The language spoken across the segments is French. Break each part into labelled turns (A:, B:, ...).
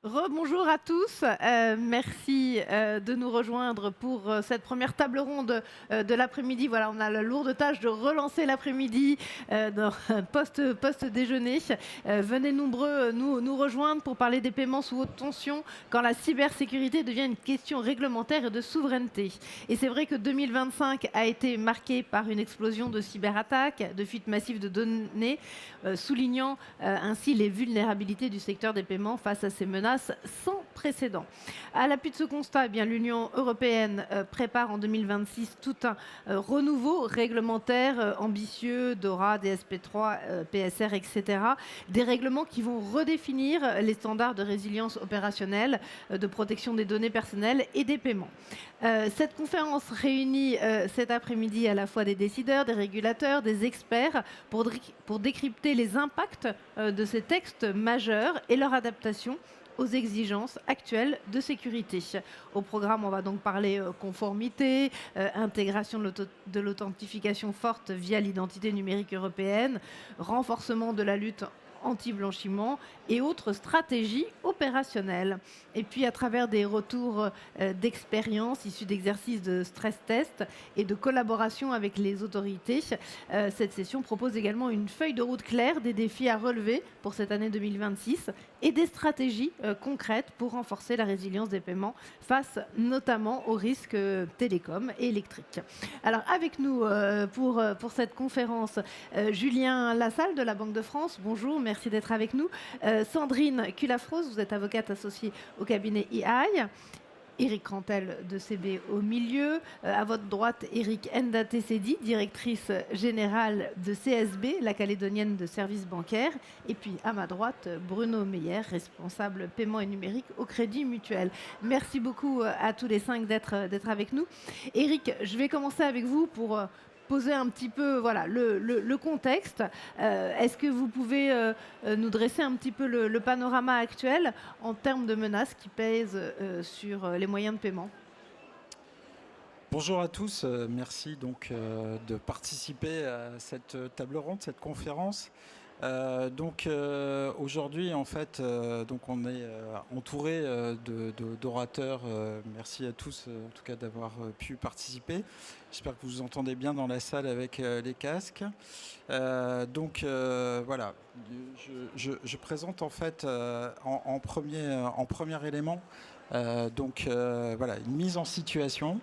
A: Rebonjour à tous, merci de nous rejoindre pour cette première table ronde de l'après-midi. Voilà, on a la lourde tâche de relancer l'après-midi dans post-déjeuner. Venez nombreux nous rejoindre pour parler des paiements sous haute tension quand la cybersécurité devient une question réglementaire et de souveraineté. Et c'est vrai que 2025 a été marqué par une explosion de cyberattaques, de fuites massives de données, soulignant ainsi les vulnérabilités du secteur des paiements face à ces menaces sans précédent. À l'appui de ce constat, eh bien, l'Union européenne prépare en 2026 tout un renouveau réglementaire ambitieux, DORA, DSP3, PSR, etc. Des règlements qui vont redéfinir les standards de résilience opérationnelle, de protection des données personnelles et des paiements. Cette conférence réunit cet après-midi à la fois des décideurs, des régulateurs, des experts pour décrypter les impacts de ces textes majeurs et leur adaptation aux exigences actuelles de sécurité. Au programme, on va donc parler conformité, intégration de l'authentification forte via l'identité numérique européenne, renforcement de la lutte anti-blanchiment et autres stratégies opérationnelles. Et puis à travers des retours d'expérience issus d'exercices de stress test et de collaboration avec les autorités, cette session propose également une feuille de route claire des défis à relever pour cette année 2026 et des stratégies concrètes pour renforcer la résilience des paiements face notamment aux risques télécoms et électriques. Alors avec nous pour cette conférence, Julien Lassalle de la Banque de France, bonjour, merci d'être avec nous. Sandrine Culafros, vous êtes avocate associée au cabinet EY. Éric Crantel de CB au milieu. À votre droite, Éric Ndaté-Sedi, directrice générale de CSB, la Calédonienne de services bancaires. Et puis à ma droite, Bruno Meyer, responsable paiement et numérique au Crédit Mutuel. Merci beaucoup à tous les cinq d'être avec nous. Éric, je vais commencer avec vous pour poser un petit peu voilà, le contexte. Est-ce que vous pouvez nous dresser un petit peu le panorama actuel en termes de menaces qui pèsent sur les moyens de paiement?
B: Bonjour à tous, merci donc de participer à cette table ronde, cette conférence. Aujourd'hui en fait donc on est entouré d'orateurs. Merci à tous en tout cas d'avoir pu participer. J'espère que vous vous entendez bien dans la salle avec les casques. Voilà, je présente en fait en premier élément voilà, une mise en situation.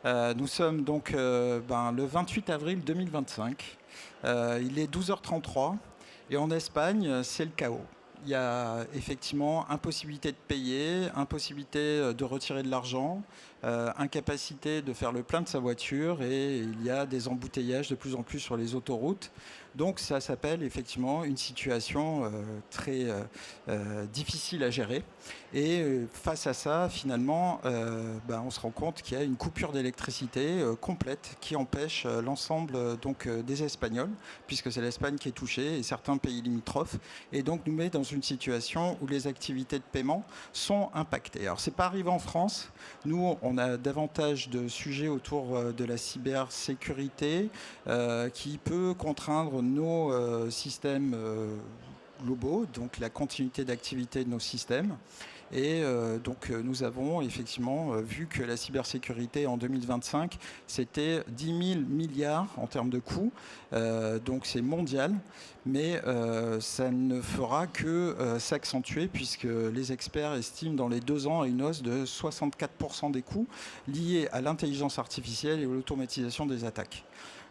B: Nous sommes donc le 28 avril 2025. Il est 12h33 et en Espagne, c'est le chaos. Il y a effectivement impossibilité de payer, impossibilité de retirer de l'argent, incapacité de faire le plein de sa voiture et il y a des embouteillages de plus en plus sur les autoroutes. Donc ça s'appelle effectivement une situation très difficile à gérer. Et face à ça, finalement, on se rend compte qu'il y a une coupure d'électricité complète qui empêche l'ensemble des Espagnols, puisque c'est l'Espagne qui est touchée et certains pays limitrophes, et donc nous met dans une situation où les activités de paiement sont impactées. Alors c'est pas arrivé en France. Nous, on a davantage de sujets autour de la cybersécurité qui peut contraindre nos systèmes globaux, donc la continuité d'activité de nos systèmes. Et nous avons effectivement vu que la cybersécurité en 2025, c'était 10 000 milliards en termes de coûts. Donc c'est mondial, mais ça ne fera que s'accentuer puisque les experts estiment dans les 2 ans une hausse de 64% des coûts liés à l'intelligence artificielle et à l'automatisation des attaques.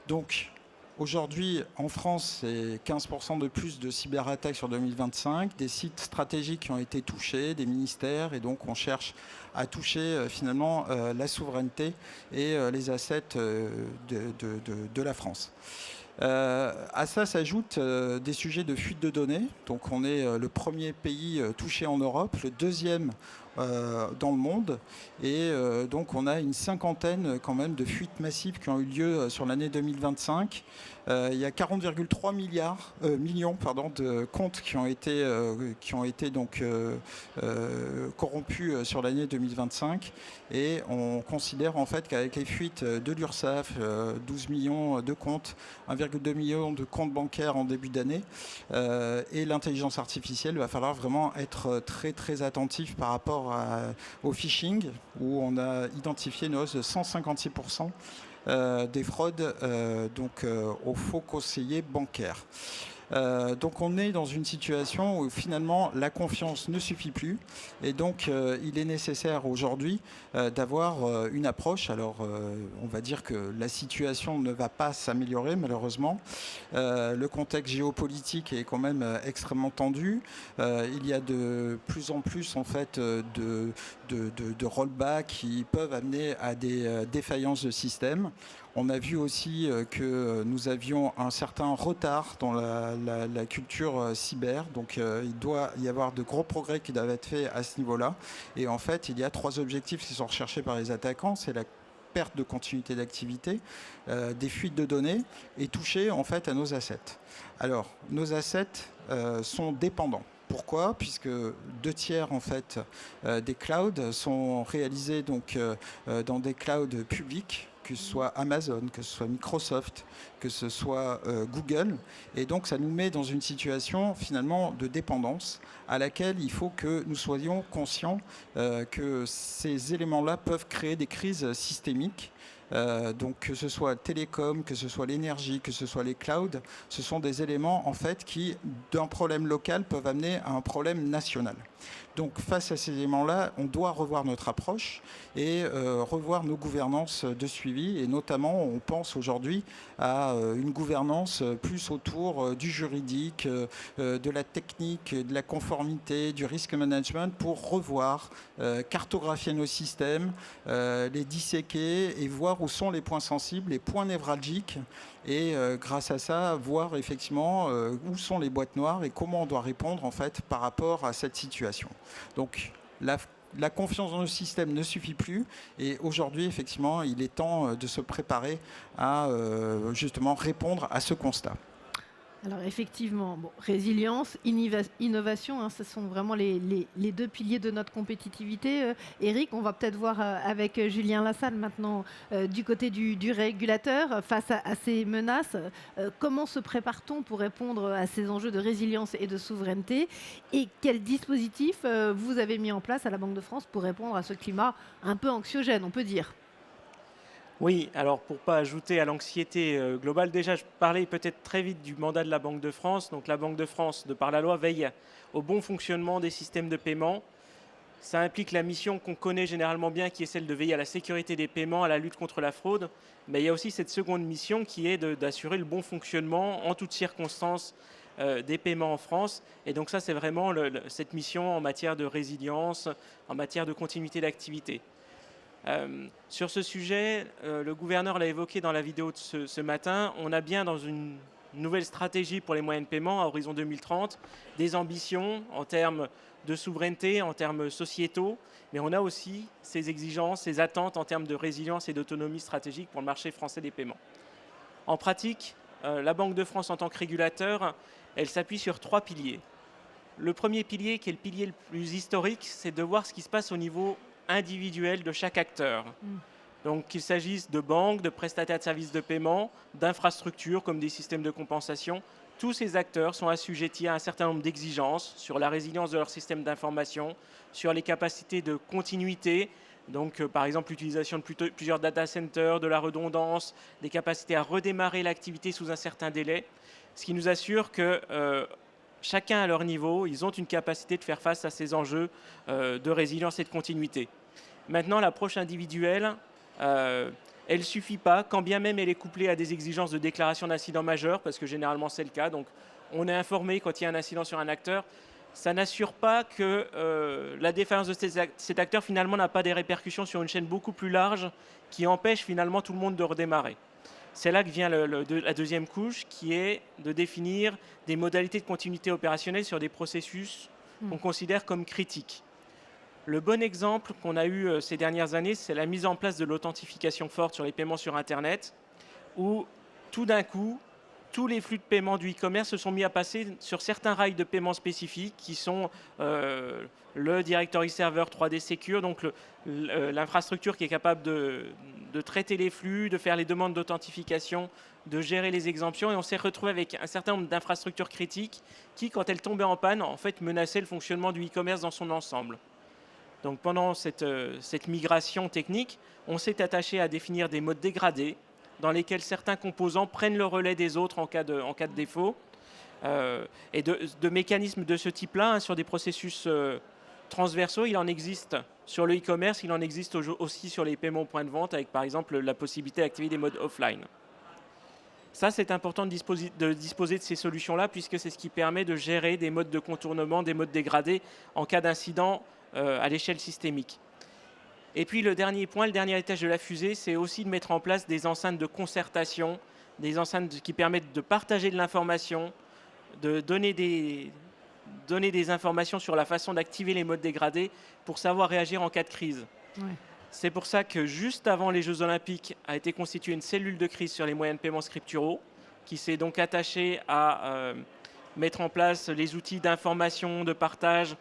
B: Donc, aujourd'hui, en France, c'est 15% de plus de cyberattaques sur 2025, des sites stratégiques qui ont été touchés, des ministères, et donc on cherche à toucher finalement la souveraineté et les assets de la France. À ça s'ajoutent des sujets de fuite de données. Donc on est le premier pays touché en Europe, le deuxième dans le monde. Et donc on a une cinquantaine quand même de fuites massives qui ont eu lieu sur l'année 2025. Il y a 40,3 millions de comptes qui ont été donc corrompus sur l'année 2025. Et on considère en fait qu'avec les fuites de l'URSSAF, 12 millions de comptes, 1,2 million de comptes bancaires en début d'année, et l'intelligence artificielle, il va falloir vraiment être très très attentif par rapport au phishing, où on a identifié une hausse de 156% des fraudes aux faux conseillers bancaires. Donc on est dans une situation où finalement la confiance ne suffit plus et donc il est nécessaire aujourd'hui d'avoir une approche. Alors on va dire que la situation ne va pas s'améliorer malheureusement. Le contexte géopolitique est quand même extrêmement tendu. Il y a de plus en plus en fait de rollbacks qui peuvent amener à des défaillances de système. On a vu aussi que nous avions un certain retard dans la culture cyber. Donc il doit y avoir de gros progrès qui doivent être faits à ce niveau-là. Et en fait, il y a 3 objectifs qui sont recherchés par les attaquants. C'est la perte de continuité d'activité, des fuites de données et toucher en fait à nos assets. Alors, nos assets sont dépendants. Pourquoi ? Puisque 2/3 en fait des clouds sont réalisés donc dans des clouds publics, que ce soit Amazon, que ce soit Microsoft, que ce soit Google. Et donc, ça nous met dans une situation, finalement, de dépendance à laquelle il faut que nous soyons conscients que ces éléments-là peuvent créer des crises systémiques. Donc que ce soit télécom, que ce soit l'énergie, que ce soit les clouds, ce sont des éléments en fait qui, d'un problème local, peuvent amener à un problème national. Donc face à ces éléments-là, on doit revoir notre approche et revoir nos gouvernances de suivi. Et notamment, on pense aujourd'hui à une gouvernance plus autour du juridique, de la technique, de la conformité, du risk management pour revoir, cartographier nos systèmes, les disséquer et voir où sont les points sensibles, les points névralgiques. Et grâce à ça, voir effectivement où sont les boîtes noires et comment on doit répondre en fait par rapport à cette situation. Donc la confiance dans le système ne suffit plus et aujourd'hui effectivement il est temps de se préparer à justement répondre à ce constat.
A: Alors effectivement, bon, résilience, innovation, hein, ce sont vraiment les 2 piliers de notre compétitivité. Eric, on va peut-être voir avec Julien Lassalle maintenant du côté du régulateur face à ces menaces. Comment se prépare-t-on pour répondre à ces enjeux de résilience et de souveraineté? Et quels dispositifs vous avez mis en place à la Banque de France pour répondre à ce climat un peu anxiogène, on peut dire?
C: Oui, alors pour ne pas ajouter à l'anxiété globale, déjà je parlais peut-être très vite du mandat de la Banque de France. Donc la Banque de France, de par la loi, veille au bon fonctionnement des systèmes de paiement. Ça implique la mission qu'on connaît généralement bien, qui est celle de veiller à la sécurité des paiements, à la lutte contre la fraude. Mais il y a aussi cette seconde mission qui est d'assurer le bon fonctionnement en toutes circonstances des paiements en France. Et donc ça, c'est vraiment cette mission en matière de résilience, en matière de continuité d'activité. Sur ce sujet, le gouverneur l'a évoqué dans la vidéo de ce matin, on a bien dans une nouvelle stratégie pour les moyens de paiement à horizon 2030, des ambitions en termes de souveraineté, en termes sociétaux, mais on a aussi ces exigences, ces attentes en termes de résilience et d'autonomie stratégique pour le marché français des paiements. En pratique, la Banque de France en tant que régulateur, elle s'appuie sur 3 piliers. Le premier pilier, qui est le pilier le plus historique, c'est de voir ce qui se passe au niveau individuel de chaque acteur. Donc qu'il s'agisse de banques, de prestataires de services de paiement, d'infrastructures comme des systèmes de compensation, tous ces acteurs sont assujettis à un certain nombre d'exigences sur la résilience de leur système d'information, sur les capacités de continuité, donc par exemple l'utilisation de plusieurs data centers, de la redondance, des capacités à redémarrer l'activité sous un certain délai, ce qui nous assure que chacun à leur niveau, ils ont une capacité de faire face à ces enjeux de résilience et de continuité. Maintenant, l'approche individuelle, elle ne suffit pas, quand bien même elle est couplée à des exigences de déclaration d'incident majeur, parce que généralement c'est le cas. Donc on est informé quand il y a un incident sur un acteur. Ça n'assure pas que la défaillance de cet acteur finalement n'a pas des répercussions sur une chaîne beaucoup plus large qui empêche finalement tout le monde de redémarrer. C'est là que vient la deuxième couche, qui est de définir des modalités de continuité opérationnelle sur des processus qu'on considère comme critiques. Le bon exemple qu'on a eu ces dernières années, c'est la mise en place de l'authentification forte sur les paiements sur Internet, où tout d'un coup, tous les flux de paiement du e-commerce se sont mis à passer sur certains rails de paiement spécifiques qui sont le Directory Server 3D Secure, donc l'infrastructure qui est capable de traiter les flux, de faire les demandes d'authentification, de gérer les exemptions. Et on s'est retrouvé avec un certain nombre d'infrastructures critiques qui, quand elles tombaient en panne, en fait, menaçaient le fonctionnement du e-commerce dans son ensemble. Donc pendant cette migration technique, on s'est attaché à définir des modes dégradés dans lesquels certains composants prennent le relais des autres en cas de défaut. Et de mécanismes de ce type-là, hein, sur des processus transversaux, il en existe sur le e-commerce, il en existe aussi sur les paiements au point de vente, avec par exemple la possibilité d'activer des modes offline. Ça, c'est important de disposer de ces solutions-là, puisque c'est ce qui permet de gérer des modes de contournement, des modes dégradés en cas d'incident à l'échelle systémique. Et puis le dernier point, le dernier étage de la fusée, c'est aussi de mettre en place des enceintes de concertation, des enceintes qui permettent de partager de l'information, de donner des informations sur la façon d'activer les modes dégradés pour savoir réagir en cas de crise.
A: Ouais.
C: C'est pour ça que juste avant les Jeux Olympiques a été constituée une cellule de crise sur les moyens de paiement scripturaux qui s'est donc attachée à mettre en place les outils d'information, de partage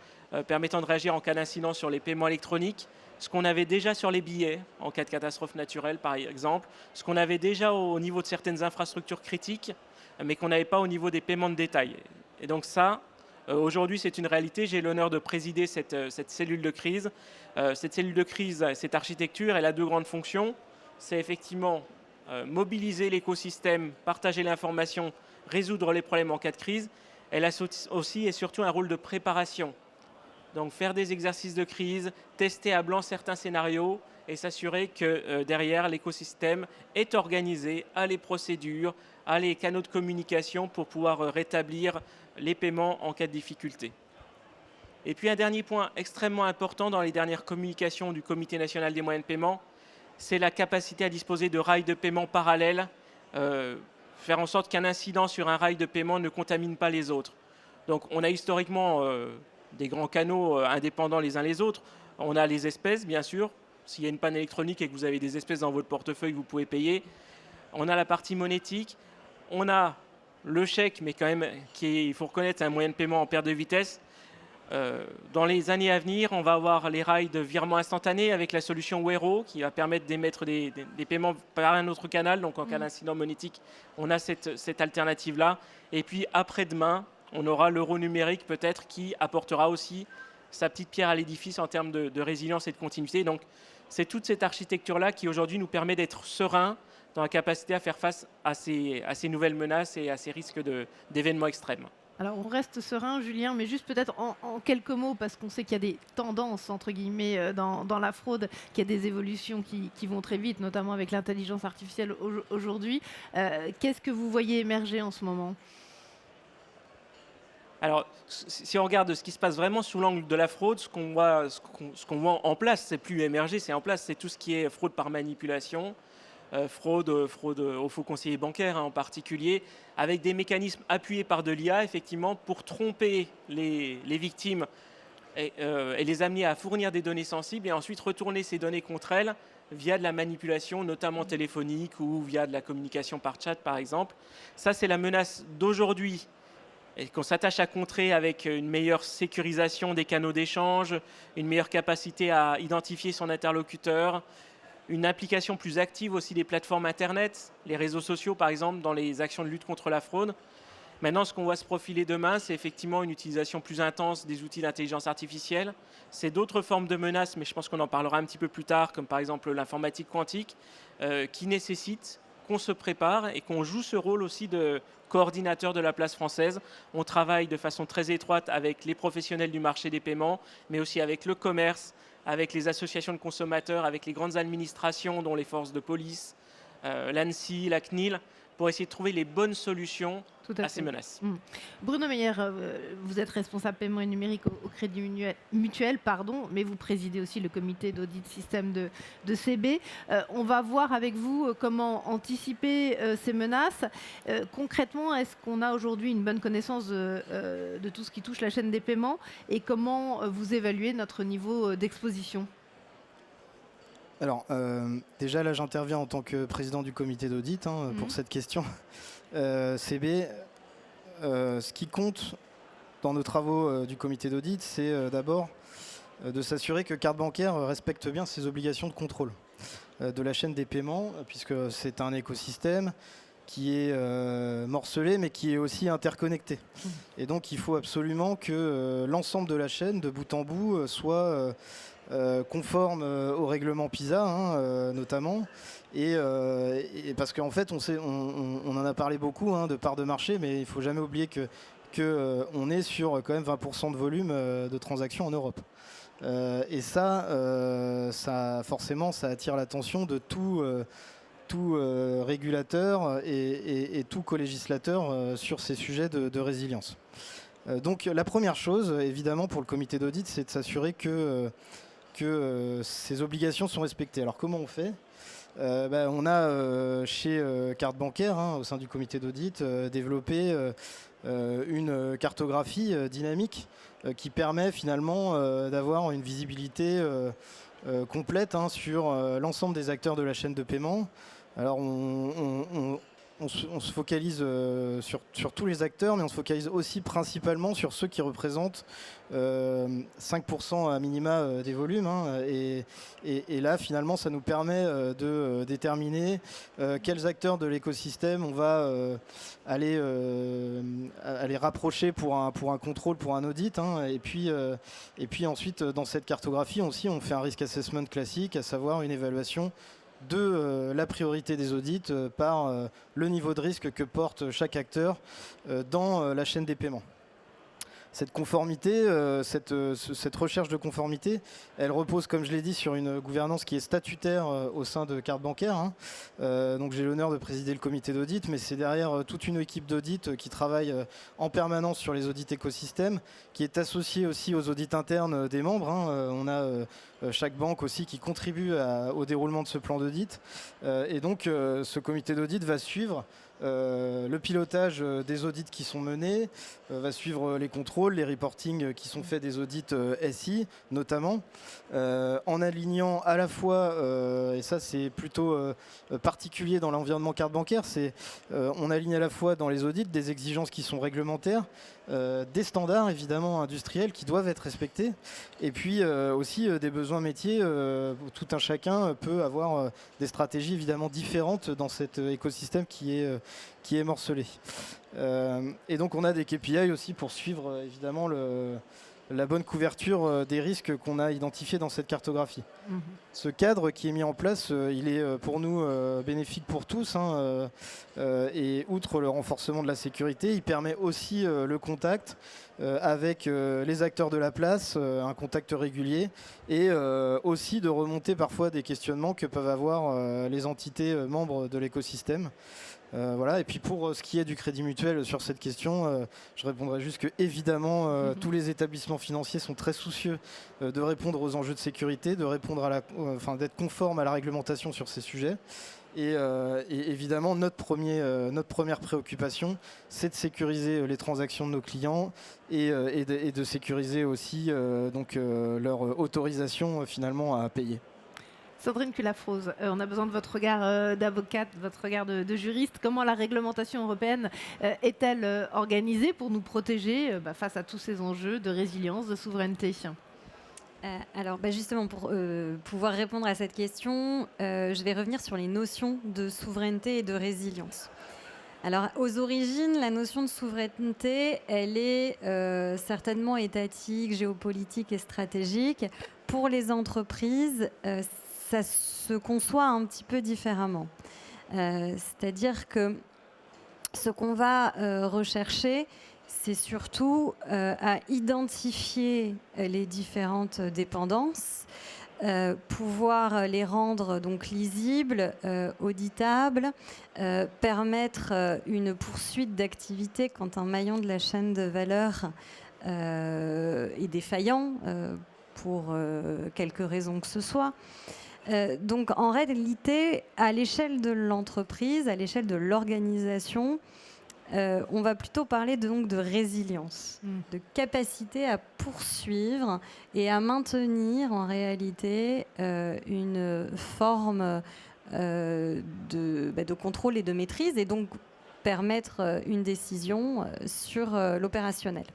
C: permettant de réagir en cas d'incident sur les paiements électroniques, ce qu'on avait déjà sur les billets en cas de catastrophe naturelle par exemple, ce qu'on avait déjà au niveau de certaines infrastructures critiques, mais qu'on n'avait pas au niveau des paiements de détail. Et donc ça, aujourd'hui c'est une réalité, j'ai l'honneur de présider cette cellule de crise. Cette cellule de crise, cette architecture, elle a deux grandes fonctions. C'est effectivement mobiliser l'écosystème, partager l'information, résoudre les problèmes en cas de crise. Elle a aussi et surtout un rôle de préparation. Donc faire des exercices de crise, tester à blanc certains scénarios et s'assurer que derrière l'écosystème est organisé, a les procédures, a les canaux de communication pour pouvoir rétablir les paiements en cas de difficulté. Et puis un dernier point extrêmement important dans les dernières communications du Comité national des moyens de paiement, c'est la capacité à disposer de rails de paiement parallèles, faire en sorte qu'un incident sur un rail de paiement ne contamine pas les autres. Donc on a historiquement des grands canaux indépendants les uns les autres. On a les espèces, bien sûr. S'il y a une panne électronique et que vous avez des espèces dans votre portefeuille, vous pouvez payer. On a la partie monétique. On a le chèque, mais quand même, il faut reconnaître, un moyen de paiement en perte de vitesse. Dans les années à venir, on va avoir les rails de virement instantané avec la solution Wero qui va permettre d'émettre des paiements par un autre canal. Donc en cas d'incident monétique, on a cette alternative-là. Et puis après-demain, on aura l'euro numérique peut-être qui apportera aussi sa petite pierre à l'édifice en termes de résilience et de continuité. Donc c'est toute cette architecture-là qui aujourd'hui nous permet d'être sereins dans la capacité à faire face à ces nouvelles menaces et à ces risques d'événements extrêmes.
A: Alors on reste serein, Julien, mais juste peut-être en quelques mots, parce qu'on sait qu'il y a des tendances, entre guillemets, dans la fraude, qu'il y a des évolutions qui vont très vite, notamment avec l'intelligence artificielle aujourd'hui. Qu'est-ce que vous voyez émerger en ce moment ?
C: Alors, si on regarde ce qui se passe vraiment sous l'angle de la fraude, ce qu'on voit en place, c'est plus émerger, c'est en place, c'est tout ce qui est fraude par manipulation, fraude aux faux conseillers bancaires en particulier, avec des mécanismes appuyés par de l'IA, effectivement, pour tromper les victimes et les amener à fournir des données sensibles et ensuite retourner ces données contre elles via de la manipulation, notamment téléphonique ou via de la communication par chat, par exemple. Ça, c'est la menace d'aujourd'hui et qu'on s'attache à contrer avec une meilleure sécurisation des canaux d'échange, une meilleure capacité à identifier son interlocuteur, une implication plus active aussi des plateformes Internet, les réseaux sociaux par exemple, dans les actions de lutte contre la fraude. Maintenant, ce qu'on voit se profiler demain, c'est effectivement une utilisation plus intense des outils d'intelligence artificielle. C'est d'autres formes de menaces, mais je pense qu'on en parlera un petit peu plus tard, comme par exemple l'informatique quantique, qui nécessite qu'on se prépare et qu'on joue ce rôle aussi de coordinateur de la place française. On travaille de façon très étroite avec les professionnels du marché des paiements, mais aussi avec le commerce, avec les associations de consommateurs, avec les grandes administrations, dont les forces de police, l'ANSSI, la CNIL, pour essayer de trouver les bonnes solutions
A: Tout à
C: à ces
A: fait.
C: menaces.
A: Bruno Meyer, vous êtes responsable paiement et numérique au Crédit Mutuel, pardon, mais vous présidez aussi le comité d'audit système de CB. On va voir avec vous comment anticiper ces menaces. Concrètement, est-ce qu'on a aujourd'hui une bonne connaissance de tout ce qui touche la chaîne des paiements et comment vous évaluez notre niveau d'exposition?
D: Alors, déjà là, j'interviens en tant que président du comité d'audit pour cette question. CB, ce qui compte dans nos travaux du comité d'audit, c'est d'abord de s'assurer que Carte Bancaire respecte bien ses obligations de contrôle de la chaîne des paiements, puisque c'est un écosystème qui est morcelé, mais qui est aussi interconnecté. Et donc, il faut absolument que l'ensemble de la chaîne, de bout en bout, soit conforme au règlement PISA, notamment. Et parce qu'en fait, on en a parlé beaucoup de parts de marché, mais il ne faut jamais oublier qu'on est sur quand même 20% de volume de transactions en Europe. Et ça, forcément, ça attire l'attention de tout régulateur et tout co-législateur sur ces sujets de résilience. Donc la première chose, évidemment, pour le comité d'audit, c'est de s'assurer que ces obligations sont respectées. Alors comment on fait ? On a chez Carte Bancaire, au sein du comité d'audit, développé une cartographie dynamique qui permet finalement d'avoir une visibilité complète sur l'ensemble des acteurs de la chaîne de paiement. Alors on se focalise sur tous les acteurs, mais on se focalise aussi principalement sur ceux qui représentent 5% à minima des volumes. Et là, finalement, ça nous permet de déterminer quels acteurs de l'écosystème on va aller rapprocher pour un contrôle, pour un audit. Et puis ensuite, dans cette cartographie aussi, on fait un risk assessment classique, à savoir une évaluation de la priorité des audits par le niveau de risque que porte chaque acteur dans la chaîne des paiements. Cette conformité, cette recherche de conformité, elle repose, comme je l'ai dit, sur une gouvernance qui est statutaire au sein de Carte Bancaire. Donc j'ai l'honneur de présider le comité d'audit, mais c'est derrière toute une équipe d'audit qui travaille en permanence sur les audits écosystèmes, qui est associée aussi aux audits internes des membres. On a chaque banque aussi qui contribue au déroulement de ce plan d'audit. Et donc ce comité d'audit va suivre le pilotage des audits qui sont menés, va suivre les contrôles, les reportings qui sont faits des audits SI notamment, en alignant à la fois, et ça c'est plutôt particulier dans l'environnement Carte Bancaire, on aligne à la fois dans les audits des exigences qui sont réglementaires, des standards évidemment industriels qui doivent être respectés, et puis aussi des besoins métiers. Tout un chacun peut avoir des stratégies évidemment différentes dans cet écosystème qui est morcelé. Et donc on a des KPI aussi pour suivre évidemment la bonne couverture des risques qu'on a identifiés dans cette cartographie. Ce cadre qui est mis en place, il est pour nous bénéfique pour tous, et outre le renforcement de la sécurité, il permet aussi le contact avec les acteurs de la place, un contact régulier, et aussi de remonter parfois des questionnements que peuvent avoir les entités membres de l'écosystème. Voilà. Et puis pour ce qui est du Crédit Mutuel sur cette question, je répondrai juste que évidemment tous les établissements financiers sont très soucieux de répondre aux enjeux de sécurité, de répondre d'être conformes à la réglementation sur ces sujets. Et évidemment, notre première préoccupation, c'est de sécuriser les transactions de nos clients et de sécuriser aussi leur autorisation finalement à payer.
A: Sandrine Culafrose, on a besoin de votre regard d'avocate, votre regard de juriste. Comment la réglementation européenne est-elle organisée pour nous protéger face à tous ces enjeux de résilience, de souveraineté ?
E: Alors justement, pour pouvoir répondre à cette question, je vais revenir sur les notions de souveraineté et de résilience. Alors, aux origines, la notion de souveraineté, elle est certainement étatique, géopolitique et stratégique. Pour les entreprises, ça se conçoit un petit peu différemment. C'est-à-dire que ce qu'on va rechercher, c'est surtout à identifier les différentes dépendances, pouvoir les rendre donc lisibles, auditables, permettre une poursuite d'activité quand un maillon de la chaîne de valeur est défaillant pour quelque raison que ce soit. Donc en réalité, à l'échelle de l'entreprise, à l'échelle de l'organisation, on va plutôt parler de résilience, de capacité à poursuivre et à maintenir en réalité une forme de contrôle et de maîtrise, et donc permettre une décision sur l'opérationnel.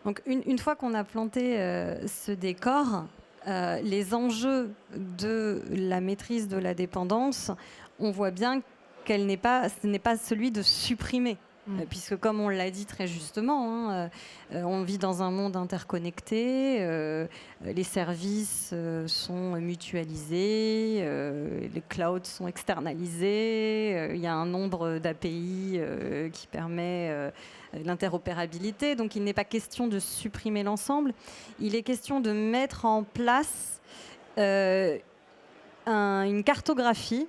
E: Donc une fois qu'on a planté ce décor, les enjeux de la maîtrise de la dépendance, on voit bien ce n'est pas celui de supprimer, puisque comme on l'a dit très justement, on vit dans un monde interconnecté, les services sont mutualisés, les clouds sont externalisés, il y a un nombre d'API qui permet l'interopérabilité, donc il n'est pas question de supprimer l'ensemble, il est question de mettre en place une cartographie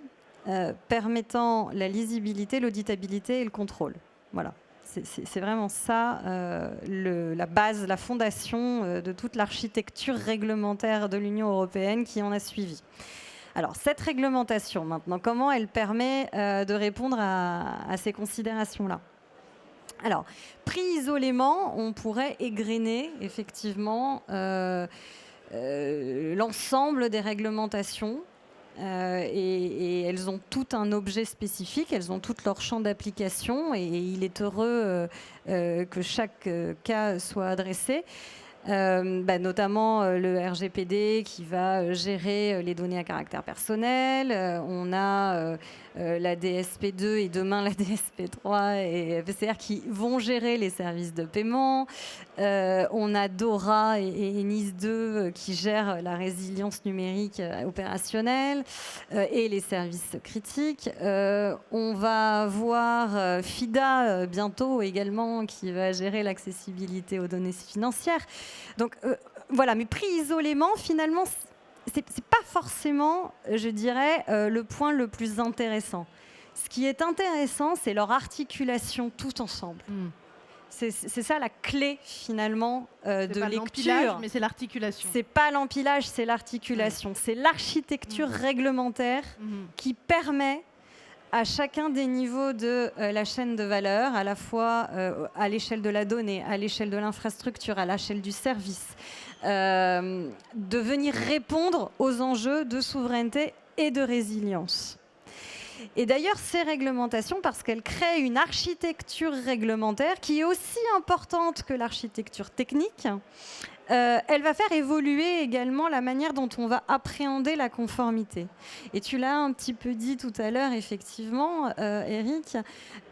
E: permettant la lisibilité, l'auditabilité et le contrôle. Voilà, c'est vraiment ça la base, la fondation de toute l'architecture réglementaire de l'Union européenne qui en a suivi. Alors, cette réglementation, maintenant, comment elle permet de répondre à ces considérations-là ? Alors, pris isolément, on pourrait égrener effectivement l'ensemble des réglementations. Et elles ont tout un objet spécifique, elles ont tout leur champ d'application, et il est heureux que chaque cas soit adressé. Notamment le RGPD qui va gérer les données à caractère personnel. On a la DSP2 et demain la DSP3 et PCR qui vont gérer les services de paiement. On a DORA et NIS2 qui gèrent la résilience numérique opérationnelle et les services critiques. On va voir FIDA bientôt également qui va gérer l'accessibilité aux données financières. Donc voilà, mais pris isolément, finalement, c'est pas forcément, je dirais, le point le plus intéressant. Ce qui est intéressant, c'est leur articulation tout ensemble. C'est ça la clé finalement de lecture.
A: Mais c'est l'articulation.
E: C'est pas l'empilage, c'est l'articulation. C'est l'architecture réglementaire qui permet à chacun des niveaux de la chaîne de valeur, à la fois à l'échelle de la donnée, à l'échelle de l'infrastructure, à l'échelle du service, de venir répondre aux enjeux de souveraineté et de résilience. Et d'ailleurs, ces réglementations, parce qu'elles créent une architecture réglementaire qui est aussi importante que l'architecture technique, elle va faire évoluer également la manière dont on va appréhender la conformité. Et tu l'as un petit peu dit tout à l'heure, effectivement, Eric,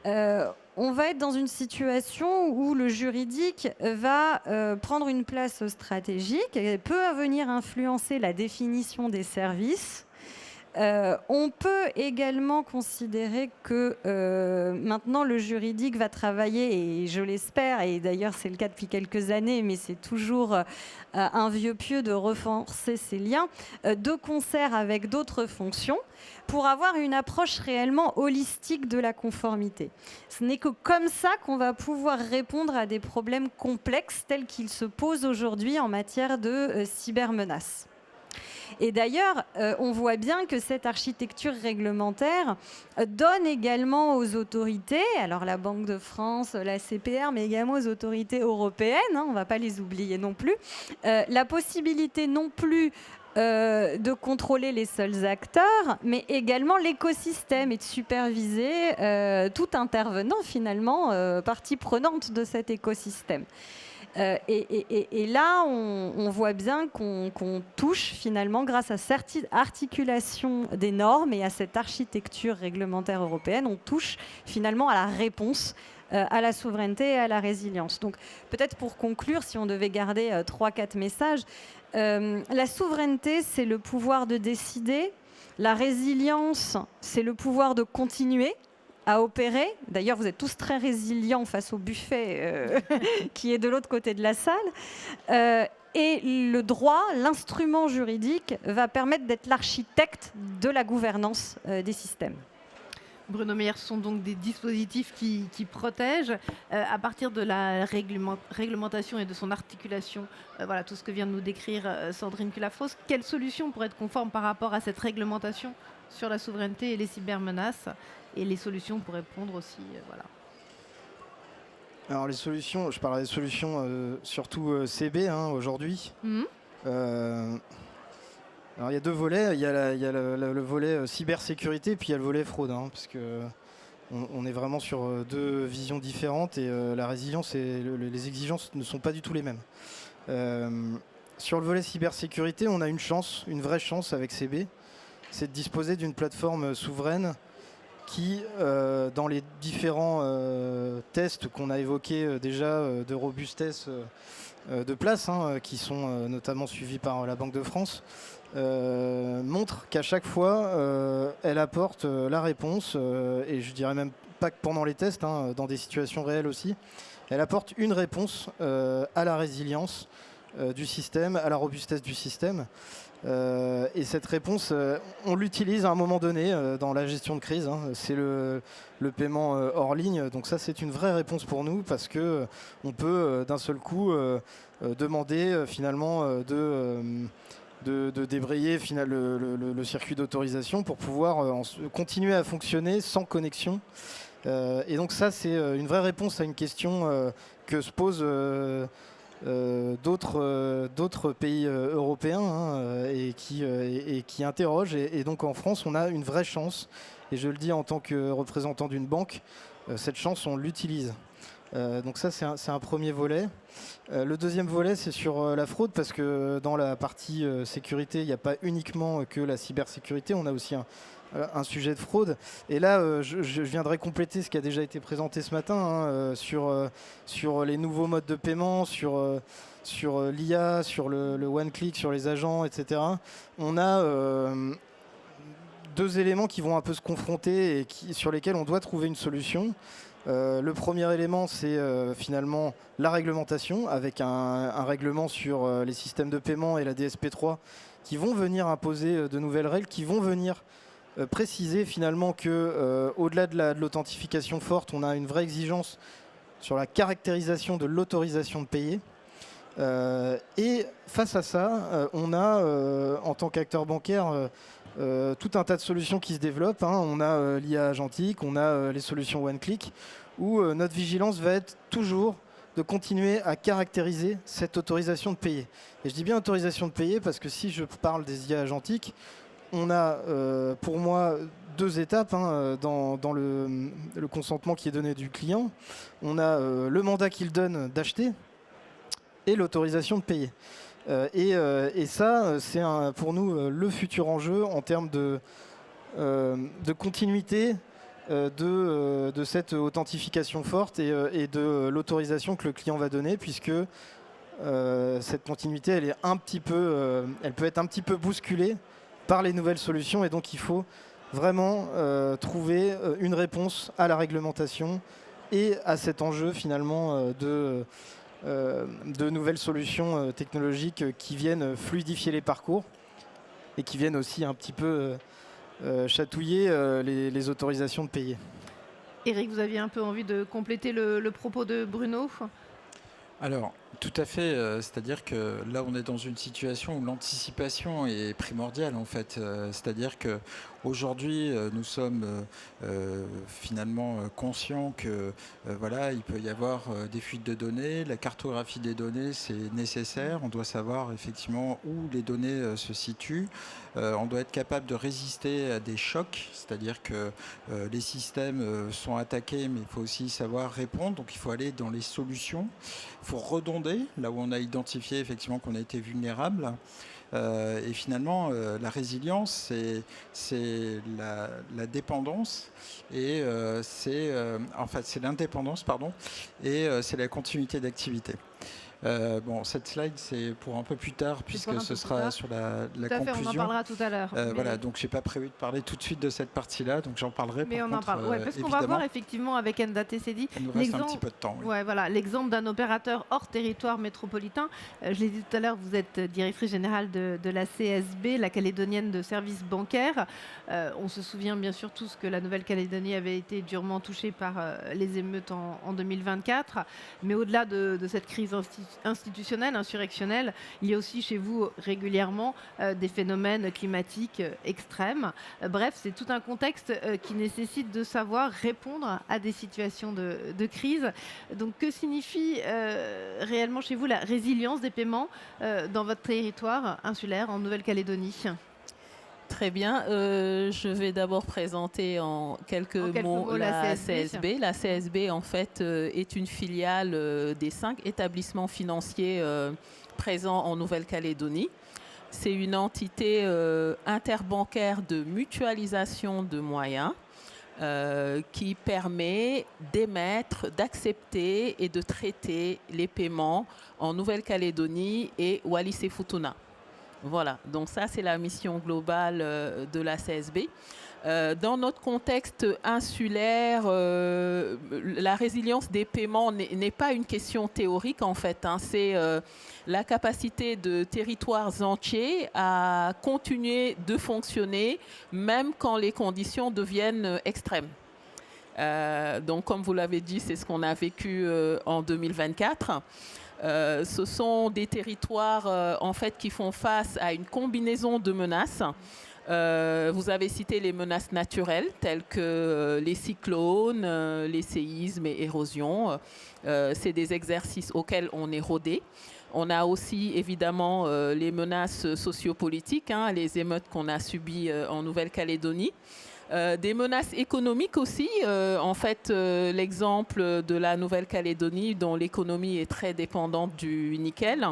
E: on va être dans une situation où le juridique va prendre une place stratégique et peut venir influencer la définition des services. On peut également considérer que maintenant le juridique va travailler, et je l'espère, et d'ailleurs c'est le cas depuis quelques années, mais c'est toujours un vieux pieu de renforcer ces liens, de concert avec d'autres fonctions, pour avoir une approche réellement holistique de la conformité. Ce n'est que comme ça qu'on va pouvoir répondre à des problèmes complexes tels qu'ils se posent aujourd'hui en matière de cybermenaces. Et d'ailleurs, on voit bien que cette architecture réglementaire donne également aux autorités, alors la Banque de France, la CPR, mais également aux autorités européennes, on ne va pas les oublier non plus, la possibilité non plus de contrôler les seuls acteurs, mais également l'écosystème et de superviser tout intervenant finalement, partie prenante de cet écosystème. Et là, on voit bien qu'on touche finalement, grâce à cette articulation des normes et à cette architecture réglementaire européenne, on touche finalement à la réponse à la souveraineté et à la résilience. Donc peut-être pour conclure, si on devait garder 3-4 messages, la souveraineté, c'est le pouvoir de décider. La résilience, c'est le pouvoir de continuer à opérer. D'ailleurs, vous êtes tous très résilients face au buffet qui est de l'autre côté de la salle. Et le droit, l'instrument juridique, va permettre d'être l'architecte de la gouvernance des systèmes.
A: Bruno Meyer, ce sont donc des dispositifs qui protègent à partir de la réglementation et de son articulation. Voilà tout ce que vient de nous décrire Sandrine Kulafos. Quelles solutions pourraient être conformes par rapport à cette réglementation sur la souveraineté et les cybermenaces, et les solutions pour répondre aussi voilà.
D: Alors les solutions, je parlerai des solutions surtout CB aujourd'hui. Alors il y a deux volets, il y a le volet cybersécurité, puis il y a le volet fraude, parce que on est vraiment sur deux visions différentes et la résilience et les exigences ne sont pas du tout les mêmes. Sur le volet cybersécurité, on a une chance, une vraie chance avec CB, c'est de disposer d'une plateforme souveraine qui, dans les différents tests qu'on a évoqués déjà de robustesse de place, qui sont notamment suivis par la Banque de France, montre qu'à chaque fois, elle apporte la réponse, et je dirais même pas que pendant les tests, dans des situations réelles aussi, elle apporte une réponse à la résilience du système, à la robustesse du système. Et cette réponse, on l'utilise à un moment donné dans la gestion de crise. C'est le paiement hors ligne. Donc ça, c'est une vraie réponse pour nous parce que on peut d'un seul coup demander finalement de débrayer le circuit d'autorisation pour pouvoir continuer à fonctionner sans connexion. Et donc ça, c'est une vraie réponse à une question que se posent d'autres pays européens et qui interrogent. Et donc en France, on a une vraie chance. Et je le dis en tant que représentant d'une banque, cette chance, on l'utilise. Donc ça, c'est un premier volet. Le deuxième volet, c'est sur la fraude, parce que dans la partie sécurité, il n'y a pas uniquement que la cybersécurité, on a aussi un sujet de fraude. Et là, je viendrai compléter ce qui a déjà été présenté ce matin sur les nouveaux modes de paiement, sur l'IA, sur le one-click, sur les agents, etc. On a deux éléments qui vont un peu se confronter et sur lesquels on doit trouver une solution. Le premier élément, c'est finalement la réglementation, avec un règlement sur les systèmes de paiement et la DSP3 qui vont venir imposer de nouvelles règles, qui vont venir préciser finalement que au-delà de l'authentification forte, on a une vraie exigence sur la caractérisation de l'autorisation de payer. Et face à ça, on a en tant qu'acteur bancaire tout un tas de solutions qui se développent. On a l'IA agentique, on a les solutions one-click, où notre vigilance va être toujours de continuer à caractériser cette autorisation de payer. Et je dis bien autorisation de payer parce que si je parle des IA agentiques, on a pour moi deux étapes dans le consentement qui est donné du client. On a le mandat qu'il donne d'acheter et l'autorisation de payer. Et ça, c'est pour nous le futur enjeu en termes de continuité de cette authentification forte et de l'autorisation que le client va donner, puisque cette continuité, elle peut être un petit peu bousculée par les nouvelles solutions, et donc il faut vraiment trouver une réponse à la réglementation et à cet enjeu finalement de nouvelles solutions technologiques qui viennent fluidifier les parcours et qui viennent aussi un petit peu chatouiller les autorisations de payer.
A: Éric, vous aviez un peu envie de compléter le propos de Bruno ?
B: Alors, tout à fait. C'est-à-dire que là, on est dans une situation où l'anticipation est primordiale, en fait. C'est-à-dire qu'aujourd'hui, nous sommes finalement conscients que voilà, il peut y avoir des fuites de données. La cartographie des données, c'est nécessaire. On doit savoir effectivement où les données se situent. On doit être capable de résister à des chocs. C'est-à-dire que les systèmes sont attaqués, mais il faut aussi savoir répondre. Donc, il faut aller dans les solutions. Il faut redonder là où on a identifié effectivement qu'on a été vulnérable. Et finalement, la résilience, c'est la dépendance et c'est l'indépendance, pardon, et c'est la continuité d'activité. Bon, cette slide, c'est pour un peu plus tard, puisque
A: pour un
B: ce
A: peu plus
B: sera
A: tard.
B: sur la
A: Tout à fait, on en
B: conclusion.
A: parlera tout à l'heure. Mais-
B: Voilà, donc j'ai pas prévu de parler tout de suite de cette partie-là, donc j'en parlerai.
A: Mais
B: par
A: on en
B: contre,
A: parle. Ouais, parce qu'on va
B: évidemment,
A: voir effectivement avec Enda TCD
B: il nous reste un petit peu de temps. Oui.
A: ouais, voilà, l'exemple d'un opérateur hors territoire métropolitain. Je l'ai dit tout à l'heure, vous êtes directrice générale de la CSB, la Calédonienne de services bancaires. On se souvient bien sûr tous que la Nouvelle-Calédonie avait été durement touchée par les émeutes en 2024. Mais au-delà de cette crise institutionnelle, insurrectionnelle, il y a aussi chez vous régulièrement des phénomènes climatiques extrêmes. Bref, c'est tout un contexte qui nécessite de savoir répondre à des situations de crise. Donc, que signifie réellement chez vous la résilience des paiements dans votre territoire insulaire en Nouvelle-Calédonie?
F: Très bien. Je vais d'abord présenter en quelques mots la CSB. La CSB, en fait, est une filiale des 5 établissements financiers présents en Nouvelle-Calédonie. C'est une entité interbancaire de mutualisation de moyens qui permet d'émettre, d'accepter et de traiter les paiements en Nouvelle-Calédonie et Wallis-et-Futuna. Voilà, donc ça c'est la mission globale de la CSB. Dans notre contexte insulaire, la résilience des paiements n'est pas une question théorique en fait, hein. C'est la capacité de territoires entiers à continuer de fonctionner même quand les conditions deviennent extrêmes. Donc comme vous l'avez dit, c'est ce qu'on a vécu en 2024. Ce sont des territoires en fait qui font face à une combinaison de menaces. Vous avez cité les menaces naturelles telles que les cyclones, les séismes et érosions. C'est des exercices auxquels on est rodé. On a aussi évidemment les menaces sociopolitiques, hein, les émeutes qu'on a subies en Nouvelle-Calédonie. Des menaces économiques aussi. En fait, l'exemple de la Nouvelle-Calédonie, dont l'économie est très dépendante du nickel.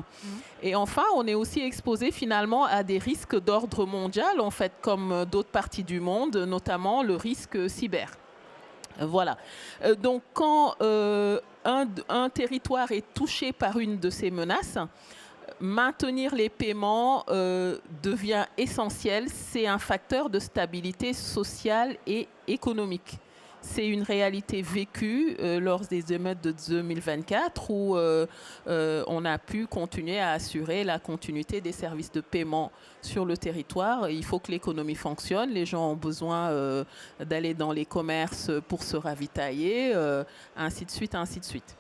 F: Et enfin, on est aussi exposé finalement à des risques d'ordre mondial, en fait, comme d'autres parties du monde, notamment le risque cyber. Voilà. Donc, quand un territoire est touché par une de ces menaces, maintenir les paiements devient essentiel. C'est un facteur de stabilité sociale et économique. C'est une réalité vécue lors des émeutes de 2024 où on a pu continuer à assurer la continuité des services de paiement sur le territoire. Il faut que l'économie fonctionne. Les gens ont besoin d'aller dans les commerces pour se ravitailler, ainsi de suite, ainsi de suite.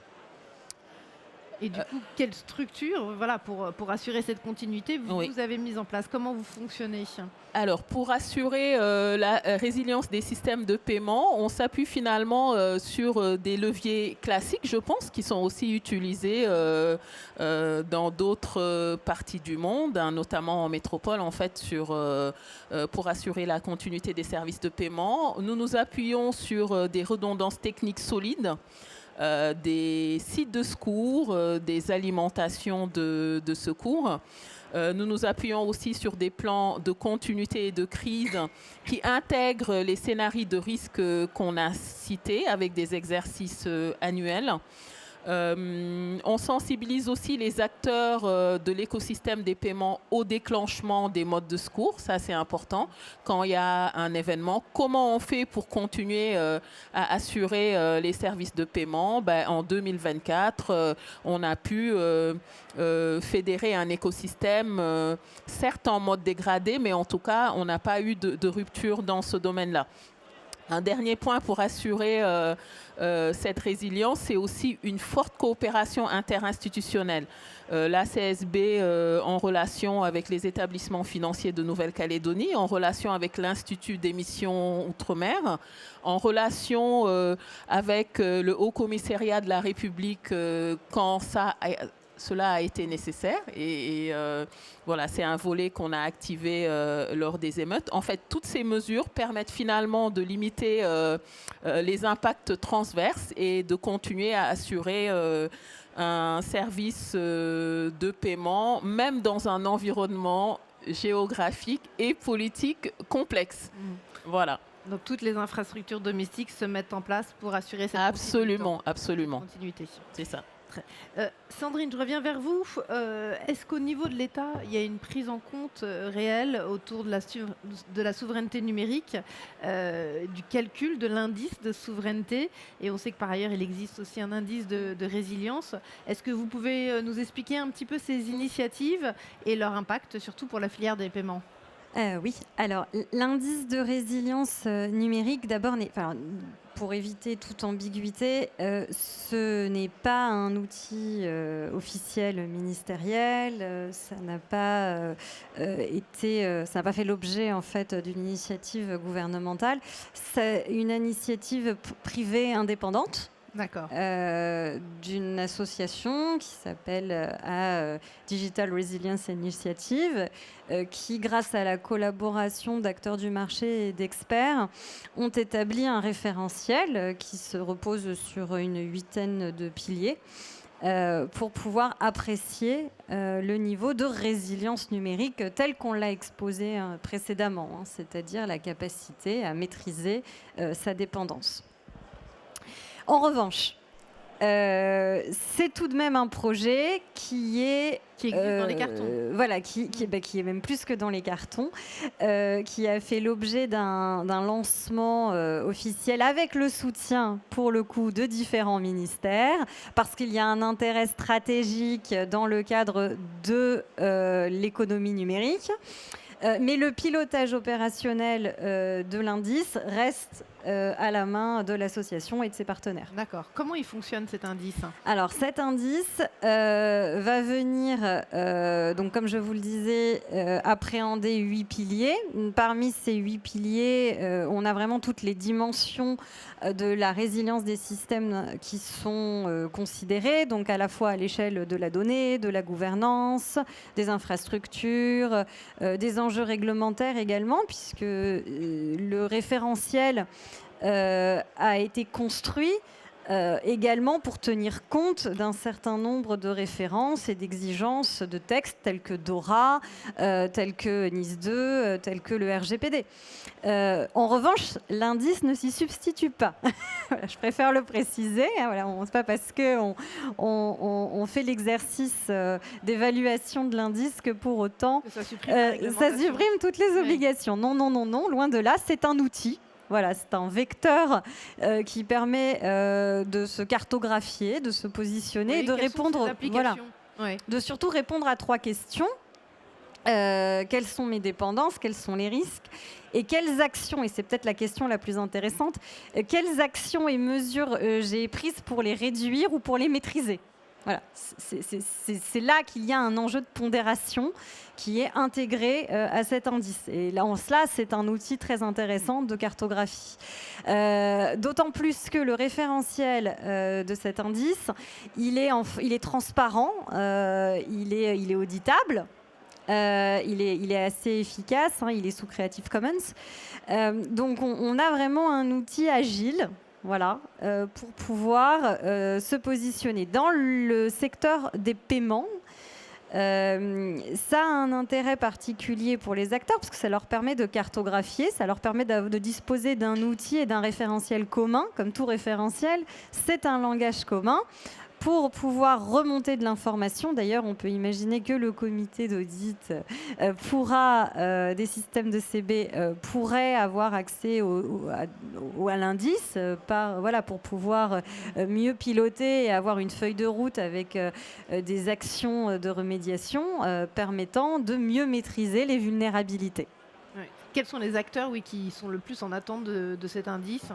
A: Et du coup, quelle structure, voilà, pour assurer cette continuité, vous avez mise en place? Comment vous fonctionnez?
F: Alors, pour assurer la résilience des systèmes de paiement, on s'appuie finalement sur des leviers classiques, je pense, qui sont aussi utilisés dans d'autres parties du monde, hein, notamment en métropole, en fait, pour assurer la continuité des services de paiement. Nous nous appuyons sur des redondances techniques solides. Des sites de secours, des alimentations de secours. Nous nous appuyons aussi sur des plans de continuité et de crise qui intègrent les scénarios de risque qu'on a cités avec des exercices annuels. On sensibilise aussi les acteurs de l'écosystème des paiements au déclenchement des modes de secours. Ça, c'est important. Quand il y a un événement, comment on fait pour continuer à assurer les services de paiement? En 2024, on a pu fédérer un écosystème, certes en mode dégradé, mais en tout cas, on n'a pas eu de rupture dans ce domaine-là. Un dernier point pour assurer cette résilience, c'est aussi une forte coopération interinstitutionnelle. La CSB en relation avec les établissements financiers de Nouvelle-Calédonie, en relation avec l'Institut d'émission Outre-mer, en relation avec le Haut Commissariat de la République quand cela a été nécessaire et voilà, c'est un volet qu'on a activé lors des émeutes. En fait, toutes ces mesures permettent finalement de limiter les impacts transverses et de continuer à assurer un service de paiement, même dans un environnement géographique et politique complexe. Voilà.
A: Donc toutes les infrastructures domestiques se mettent en place pour assurer cette
F: absolument
A: continuité.
F: C'est ça.
A: Sandrine, je reviens vers vous. Est-ce qu'au niveau de l'État, il y a une prise en compte réelle autour de la souveraineté numérique, du calcul de l'indice de souveraineté? Et on sait que par ailleurs, il existe aussi un indice de résilience. Est-ce que vous pouvez nous expliquer un petit peu ces initiatives et leur impact, surtout pour la filière des paiements?
E: Oui, alors l'indice de résilience numérique, d'abord, pour éviter toute ambiguïté, ce n'est pas un outil officiel ministériel, ça n'a pas ça n'a pas fait l'objet en fait d'une initiative gouvernementale. C'est une initiative privée indépendante.
A: D'accord.
E: D'une association qui s'appelle Digital Resilience Initiative, qui, grâce à la collaboration d'acteurs du marché et d'experts, ont établi un référentiel qui se repose sur une 8aine de piliers pour pouvoir apprécier le niveau de résilience numérique tel qu'on l'a exposé précédemment, c'est-à-dire la capacité à maîtriser sa dépendance. En revanche, c'est tout de même un projet qui
A: existe dans les cartons.
E: Voilà, qui est même plus que dans les cartons, qui a fait l'objet d'un lancement officiel avec le soutien, pour le coup, de différents ministères, parce qu'il y a un intérêt stratégique dans le cadre de l'économie numérique. Mais le pilotage opérationnel de l'indice reste à la main de l'association et de ses partenaires.
A: D'accord. Comment il fonctionne cet indice? Alors,
E: cet indice va venir, donc comme je vous le disais, appréhender 8 piliers. Parmi ces 8 piliers, on a vraiment toutes les dimensions de la résilience des systèmes qui sont considérés, donc à la fois à l'échelle de la donnée, de la gouvernance, des infrastructures, des enjeux réglementaires également, puisque le référentiel a été construit également pour tenir compte d'un certain nombre de références et d'exigences de textes tels que DORA, tels que NIS 2, tels que le RGPD. En revanche, l'indice ne s'y substitue pas. Voilà, je préfère le préciser. Voilà, c'est pas parce qu'on fait l'exercice d'évaluation de l'indice que pour autant
A: ça supprime
E: toutes les obligations. Non, loin de là, c'est un outil. Voilà, c'est un vecteur qui permet de se cartographier, de se positionner et de répondre, de surtout répondre à 3 questions. Quelles sont mes dépendances, quels sont les risques et quelles actions, et c'est peut-être la question la plus intéressante, quelles actions et mesures j'ai prises pour les réduire ou pour les maîtriser. Voilà, c'est là qu'il y a un enjeu de pondération qui est intégré à cet indice. Et là, en cela, c'est un outil très intéressant de cartographie. D'autant plus que le référentiel de cet indice, il est transparent, il est auditable. Il est assez efficace, il est sous Creative Commons. Donc on a vraiment un outil agile, voilà, pour pouvoir se positionner. Dans le secteur des paiements, ça a un intérêt particulier pour les acteurs parce que ça leur permet de cartographier, ça leur permet de disposer d'un outil et d'un référentiel commun. Comme tout référentiel, c'est un langage commun pour pouvoir remonter de l'information. D'ailleurs, on peut imaginer que le comité d'audit des systèmes de CB pourrait avoir accès à l'indice pour pouvoir mieux piloter et avoir une feuille de route avec des actions de remédiation permettant de mieux maîtriser les vulnérabilités.
A: Oui. Quels sont les acteurs qui sont le plus en attente de cet indice ?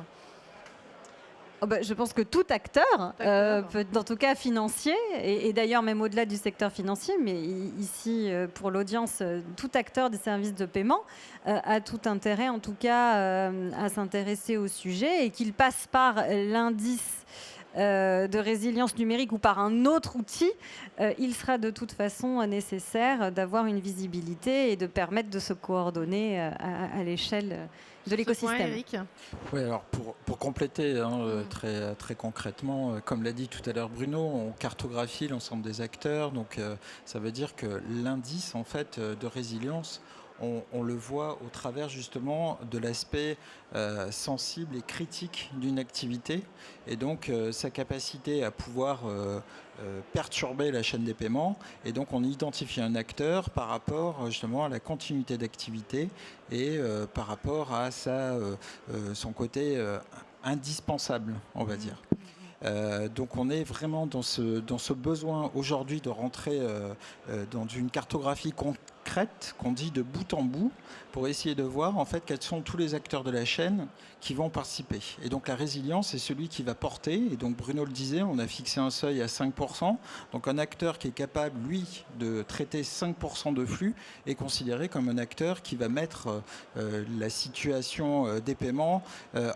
E: Je pense que tout acteur, en tout cas financier, et d'ailleurs même au-delà du secteur financier, mais ici pour l'audience, tout acteur des services de paiement a tout intérêt en tout cas à s'intéresser au sujet et qu'il passe par l'indice de résilience numérique ou par un autre outil, il sera de toute façon nécessaire d'avoir une visibilité et de permettre de se coordonner à l'échelle de l'écosystème.
B: Oui, alors pour compléter très, très concrètement, comme l'a dit tout à l'heure Bruno, on cartographie l'ensemble des acteurs, donc ça veut dire que l'indice en fait de résilience, on le voit au travers justement de l'aspect sensible et critique d'une activité, et donc sa capacité à pouvoir perturber la chaîne des paiements. Et donc on identifie un acteur par rapport justement à la continuité d'activité et par rapport à son côté indispensable, on va dire. Donc on est vraiment dans ce besoin aujourd'hui de rentrer dans une cartographie concrète qu'on dit de bout en bout pour essayer de voir en fait quels sont tous les acteurs de la chaîne qui vont participer. Et donc la résilience est celui qui va porter, et donc Bruno le disait, on a fixé un seuil à 5%, donc un acteur qui est capable, lui, de traiter 5% de flux est considéré comme un acteur qui va mettre la situation des paiements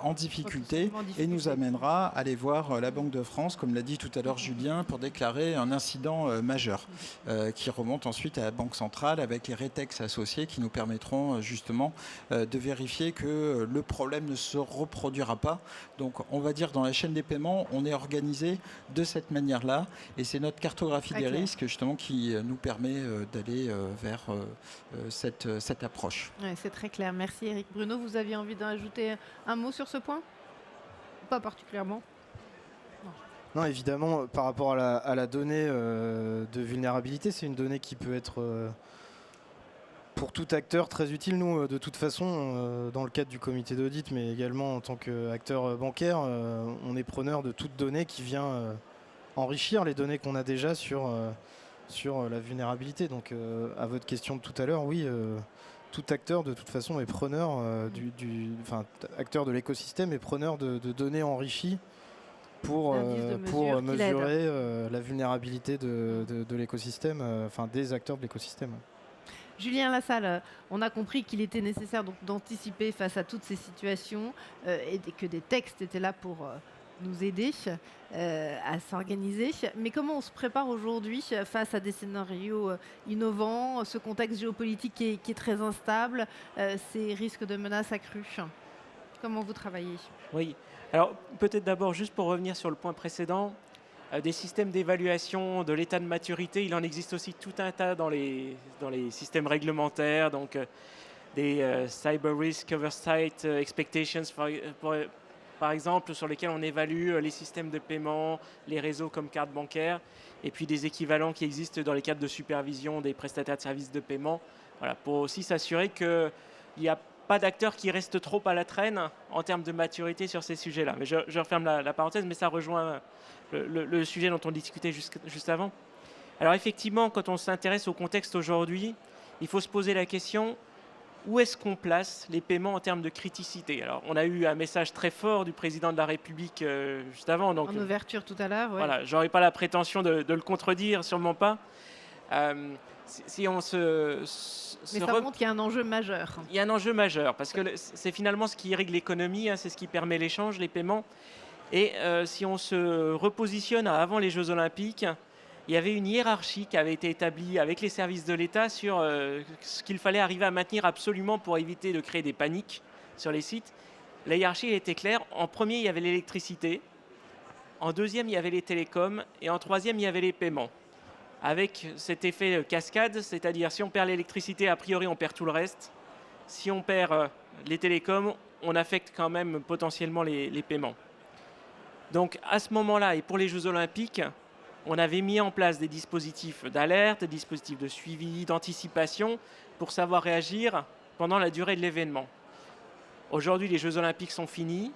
B: en difficulté et nous amènera à aller voir la Banque de France, comme l'a dit tout à l'heure Julien, pour déclarer un incident majeur qui remonte ensuite à la Banque centrale avec les rétex associés qui nous permettront justement de vérifier que le problème ne se reproduira pas. Donc on va dire dans la chaîne des paiements, on est organisé de cette manière-là et c'est notre cartographie des risques justement qui nous permet d'aller vers cette approche.
A: Ouais, c'est très clair. Merci Eric. Bruno, vous aviez envie d'ajouter un mot sur ce point? Pas particulièrement.
D: Non, évidemment, par rapport à la donnée de vulnérabilité, c'est une donnée qui peut être pour tout acteur très utile. Nous, de toute façon, dans le cadre du comité d'audit, mais également en tant qu'acteur bancaire, on est preneur de toute donnée qui vient enrichir les données qu'on a déjà sur la vulnérabilité. Donc, à votre question de tout à l'heure, oui, tout acteur, de toute façon, est preneur, acteur de l'écosystème est preneur de données enrichies pour mesurer la vulnérabilité de l'écosystème, des acteurs de l'écosystème.
A: Julien Lassalle, on a compris qu'il était nécessaire donc d'anticiper face à toutes ces situations et que des textes étaient là pour nous aider à s'organiser. Mais comment on se prépare aujourd'hui face à des scénarios innovants, ce contexte géopolitique qui est très instable, ces risques de menaces accrues? Comment vous travaillez?
C: Oui, alors peut-être d'abord, juste pour revenir sur le point précédent, des systèmes d'évaluation de l'état de maturité, il en existe aussi tout un tas dans les systèmes réglementaires, donc des Cyber Risk Oversight Expectations, par exemple, sur lesquels on évalue les systèmes de paiement, les réseaux comme carte bancaire, et puis des équivalents qui existent dans les cadres de supervision des prestataires de services de paiement, voilà, pour aussi s'assurer qu'il n'y a pas d'acteurs qui restent trop à la traîne en termes de maturité sur ces sujets-là. Mais je referme la parenthèse, mais ça rejoint le sujet dont on discutait juste avant. Alors effectivement, quand on s'intéresse au contexte aujourd'hui, il faut se poser la question, où est-ce qu'on place les paiements en termes de criticité? Alors on a eu un message très fort du président de la République juste avant. Donc,
A: en ouverture tout à l'heure, oui.
C: Voilà, j'aurais pas la prétention de le contredire, sûrement pas. Si on
A: Mais ça montre qu'il y a un enjeu majeur.
C: Il y a un enjeu majeur, parce que c'est finalement ce qui irrigue l'économie, hein, c'est ce qui permet l'échange, les paiements. Et si on se repositionne à avant les Jeux Olympiques, il y avait une hiérarchie qui avait été établie avec les services de l'État sur ce qu'il fallait arriver à maintenir absolument pour éviter de créer des paniques sur les sites. La hiérarchie était claire. En premier, il y avait l'électricité. En deuxième, il y avait les télécoms. Et en troisième, il y avait les paiements. Avec cet effet cascade, c'est-à-dire si on perd l'électricité, a priori on perd tout le reste. Si on perd les télécoms, on affecte quand même potentiellement les paiements. Donc à ce moment-là, et pour les Jeux Olympiques, on avait mis en place des dispositifs d'alerte, des dispositifs de suivi, d'anticipation, pour savoir réagir pendant la durée de l'événement. Aujourd'hui, les Jeux Olympiques sont finis,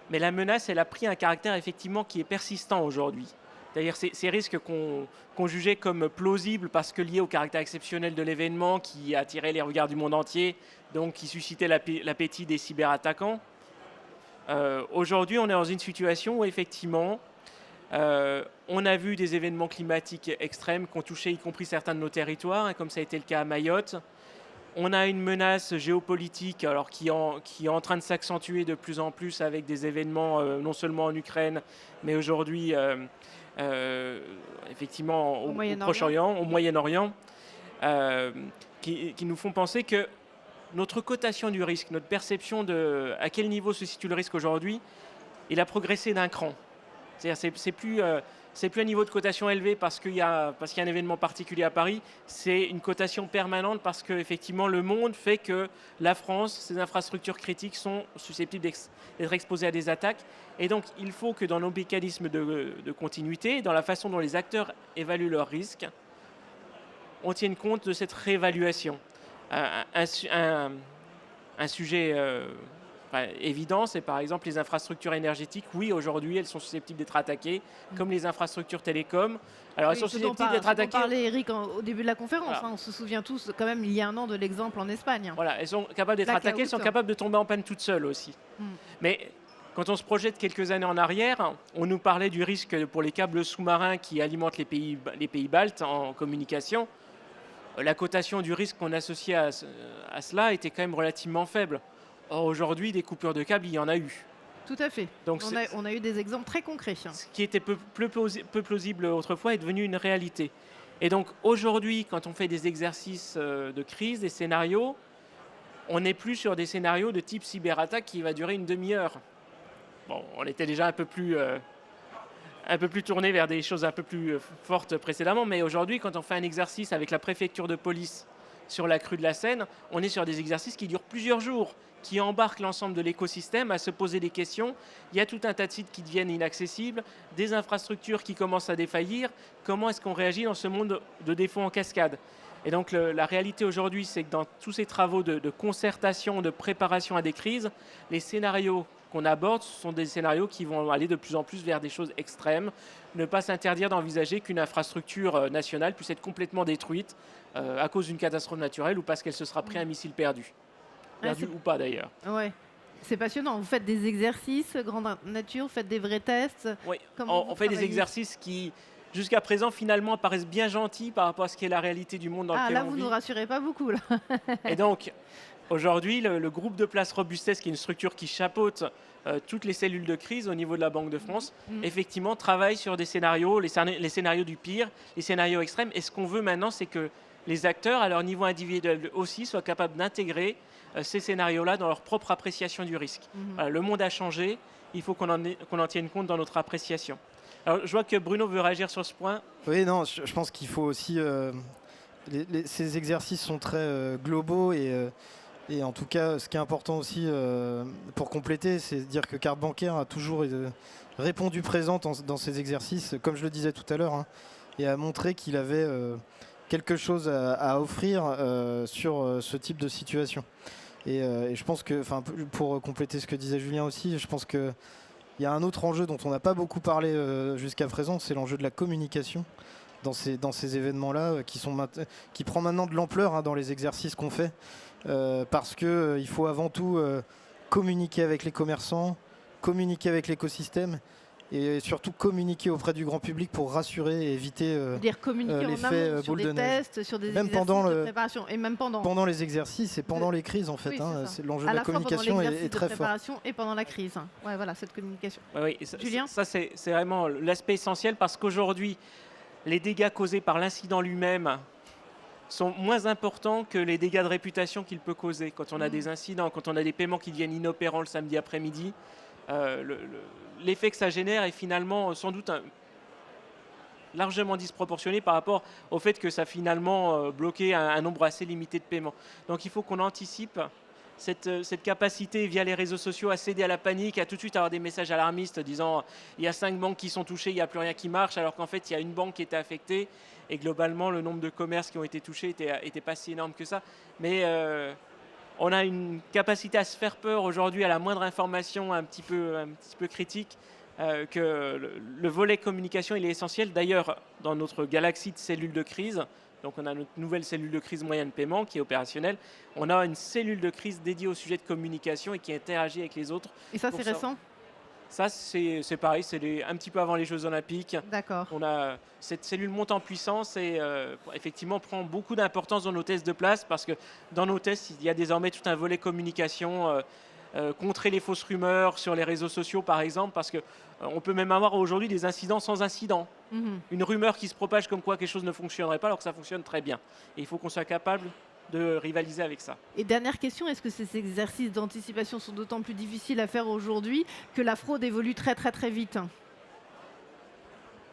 C: mais la menace, elle a pris un caractère effectivement qui est persistant aujourd'hui. C'est-à-dire ces risques qu'on jugeait comme plausibles parce que liés au caractère exceptionnel de l'événement qui attirait les regards du monde entier, donc qui suscitait l'appétit des cyberattaquants. Aujourd'hui, on est dans une situation où effectivement, on a vu des événements climatiques extrêmes qui ont touché y compris certains de nos territoires, hein, comme ça a été le cas à Mayotte. On a une menace géopolitique alors, qui est en train de s'accentuer de plus en plus avec des événements non seulement en Ukraine, mais aujourd'hui effectivement au Proche-Orient, au Moyen-Orient, qui nous font penser que notre cotation du risque, notre perception de à quel niveau se situe le risque aujourd'hui, il a progressé d'un cran. C'est-à-dire c'est plus c'est plus un niveau de cotation élevé parce qu'il y a un événement particulier à Paris, c'est une cotation permanente parce qu'effectivement le monde fait que la France, ses infrastructures critiques sont susceptibles d'être exposées à des attaques. Et donc il faut que dans nos mécanismes de continuité, dans la façon dont les acteurs évaluent leurs risques, on tienne compte de cette réévaluation. Un sujet évident, c'est par exemple les infrastructures énergétiques. Oui, aujourd'hui, elles sont susceptibles d'être attaquées, comme les infrastructures télécom. Alors, elles sont susceptibles d'être attaquées.
A: On parlait, Eric, au début de la conférence. Voilà. On se souvient tous, quand même, il y a un an, de l'exemple en Espagne.
C: Voilà, elles sont capables d'être attaquées, elles sont capables de tomber en panne toutes seules aussi. Mais quand on se projette quelques années en arrière, on nous parlait du risque pour les câbles sous-marins qui alimentent les pays baltes en communication. La cotation du risque qu'on associait à cela était quand même relativement faible. Or, aujourd'hui, des coupures de câbles, il y en a eu.
A: Tout à fait. Donc, on a eu des exemples très concrets.
C: Ce qui était peu plausible autrefois est devenu une réalité. Et donc, aujourd'hui, quand on fait des exercices de crise, des scénarios, on n'est plus sur des scénarios de type cyberattaque qui va durer une demi-heure. Bon, on était déjà un peu plus tourné vers des choses un peu plus fortes précédemment, mais aujourd'hui, quand on fait un exercice avec la préfecture de police sur la crue de la Seine, on est sur des exercices qui durent plusieurs jours, qui embarquent l'ensemble de l'écosystème à se poser des questions. Il y a tout un tas de sites qui deviennent inaccessibles, des infrastructures qui commencent à défaillir. Comment est-ce qu'on réagit dans ce monde de défauts en cascade? Et donc la réalité aujourd'hui, c'est que dans tous ces travaux de concertation, de préparation à des crises, les scénarios qu'on aborde sont des scénarios qui vont aller de plus en plus vers des choses extrêmes. Ne pas s'interdire d'envisager qu'une infrastructure nationale puisse être complètement détruite à cause d'une catastrophe naturelle ou parce qu'elle se sera pris un missile perdu. Perdu ou pas d'ailleurs.
A: Ouais. C'est passionnant. Vous faites des exercices, grande nature, vous faites des vrais tests.
C: Oui, on fait des exercices qui, jusqu'à présent, finalement, paraissent bien gentils par rapport à ce qui est la réalité du monde dans lequel on vit.
A: Ah, là, vous ne nous rassurez pas beaucoup. Là.
C: Et donc, aujourd'hui, le groupe de place Robustesse, qui est une structure qui chapeaute toutes les cellules de crise au niveau de la Banque de France, effectivement, travaille sur des scénarios, les scénarios du pire, les scénarios extrêmes. Et ce qu'on veut maintenant, c'est que les acteurs, à leur niveau individuel aussi, soient capables d'intégrer ces scénarios-là dans leur propre appréciation du risque. Voilà, le monde a changé, il faut qu'on en tienne compte dans notre appréciation. Alors, je vois que Bruno veut réagir sur ce point.
D: Oui, non, je pense qu'il faut aussi... ces exercices sont très globaux et en tout cas, ce qui est important aussi pour compléter, c'est de dire que Carte Bancaire a toujours répondu présent dans ces exercices, comme je le disais tout à l'heure, hein, et a montré qu'il avait quelque chose à offrir sur ce type de situation. Et je pense que, pour compléter ce que disait Julien aussi, je pense qu'il y a un autre enjeu dont on n'a pas beaucoup parlé jusqu'à présent, c'est l'enjeu de la communication dans ces événements-là, qui prend maintenant de l'ampleur dans les exercices qu'on fait, parce qu'il faut avant tout communiquer avec les commerçants, communiquer avec l'écosystème, et surtout communiquer auprès du grand public pour rassurer et éviter
A: l'effet boule de neige. Tests, sur des exercices de préparation et même pendant les exercices et pendant les crises en fait.
D: Oui, l'enjeu de la communication est très fort.
A: Et pendant la crise. Ouais, voilà, cette communication.
C: Oui, Julien, ça c'est vraiment l'aspect essentiel parce qu'aujourd'hui, les dégâts causés par l'incident lui-même sont moins importants que les dégâts de réputation qu'il peut causer. Quand on a des incidents, quand on a des paiements qui deviennent inopérants le samedi après-midi, l'effet que ça génère est finalement sans doute largement disproportionné par rapport au fait que ça a finalement bloqué un nombre assez limité de paiements. Donc il faut qu'on anticipe cette capacité via les réseaux sociaux à céder à la panique, à tout de suite avoir des messages alarmistes disant il y a 5 banques qui sont touchées, il n'y a plus rien qui marche, alors qu'en fait il y a une banque qui était affectée et globalement le nombre de commerces qui ont été touchés était pas si énorme que ça. Mais on a une capacité à se faire peur aujourd'hui à la moindre information un petit peu critique, que le volet communication il est essentiel. D'ailleurs, dans notre galaxie de cellules de crise, donc on a notre nouvelle cellule de crise moyen de paiement qui est opérationnelle, on a une cellule de crise dédiée au sujet de communication et qui interagit avec les autres.
A: Et ça, c'est récent ?
C: Ça, c'est pareil, c'est un petit peu avant les Jeux Olympiques.
A: D'accord.
C: Cette cellule monte en puissance et effectivement prend beaucoup d'importance dans nos tests de place parce que dans nos tests, il y a désormais tout un volet communication, contrer les fausses rumeurs sur les réseaux sociaux par exemple, parce qu'on peut même avoir aujourd'hui des incidents sans incident. Une rumeur qui se propage comme quoi quelque chose ne fonctionnerait pas alors que ça fonctionne très bien. Et il faut qu'on soit capable de rivaliser avec ça.
A: Et dernière question, est-ce que ces exercices d'anticipation sont d'autant plus difficiles à faire aujourd'hui que la fraude évolue très très très vite ?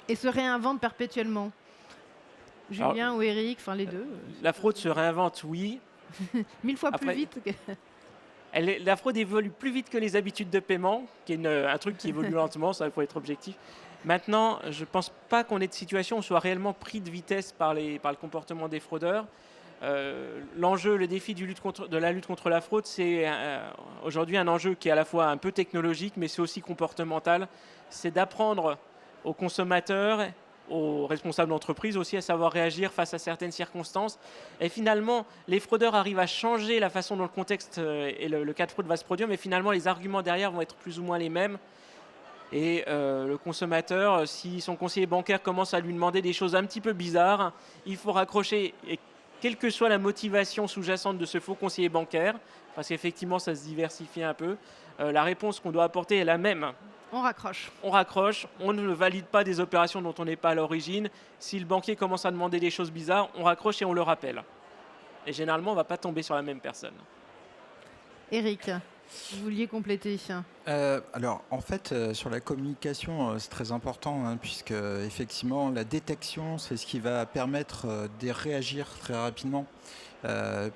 A: Et se réinventent perpétuellement. Julien ou Eric, enfin les deux.
C: La fraude se réinvente, oui.
A: 1000 fois plus vite.
C: La fraude évolue plus vite que les habitudes de paiement, qui est un truc qui évolue lentement, ça il faut être objectif. Maintenant, je ne pense pas qu'on ait de situation où on soit réellement pris de vitesse par le comportement des fraudeurs. L'enjeu, le défi de la lutte contre la fraude, c'est aujourd'hui un enjeu qui est à la fois un peu technologique, mais c'est aussi comportemental. C'est d'apprendre aux consommateurs, aux responsables d'entreprise aussi à savoir réagir face à certaines circonstances. Et finalement, les fraudeurs arrivent à changer la façon dont le contexte et le cas de fraude va se produire, mais finalement, les arguments derrière vont être plus ou moins les mêmes. Et le consommateur, si son conseiller bancaire commence à lui demander des choses un petit peu bizarres, il faut raccrocher. Et quelle que soit la motivation sous-jacente de ce faux conseiller bancaire, parce qu'effectivement, ça se diversifie un peu, la réponse qu'on doit apporter est la même.
A: On raccroche.
C: On raccroche, on ne valide pas des opérations dont on n'est pas à l'origine. Si le banquier commence à demander des choses bizarres, on raccroche et on le rappelle. Et généralement, on ne va pas tomber sur la même personne.
A: Eric, vous vouliez compléter?
B: Alors, en fait, sur la communication, c'est très important, hein, puisque effectivement, la détection, c'est ce qui va permettre de réagir très rapidement.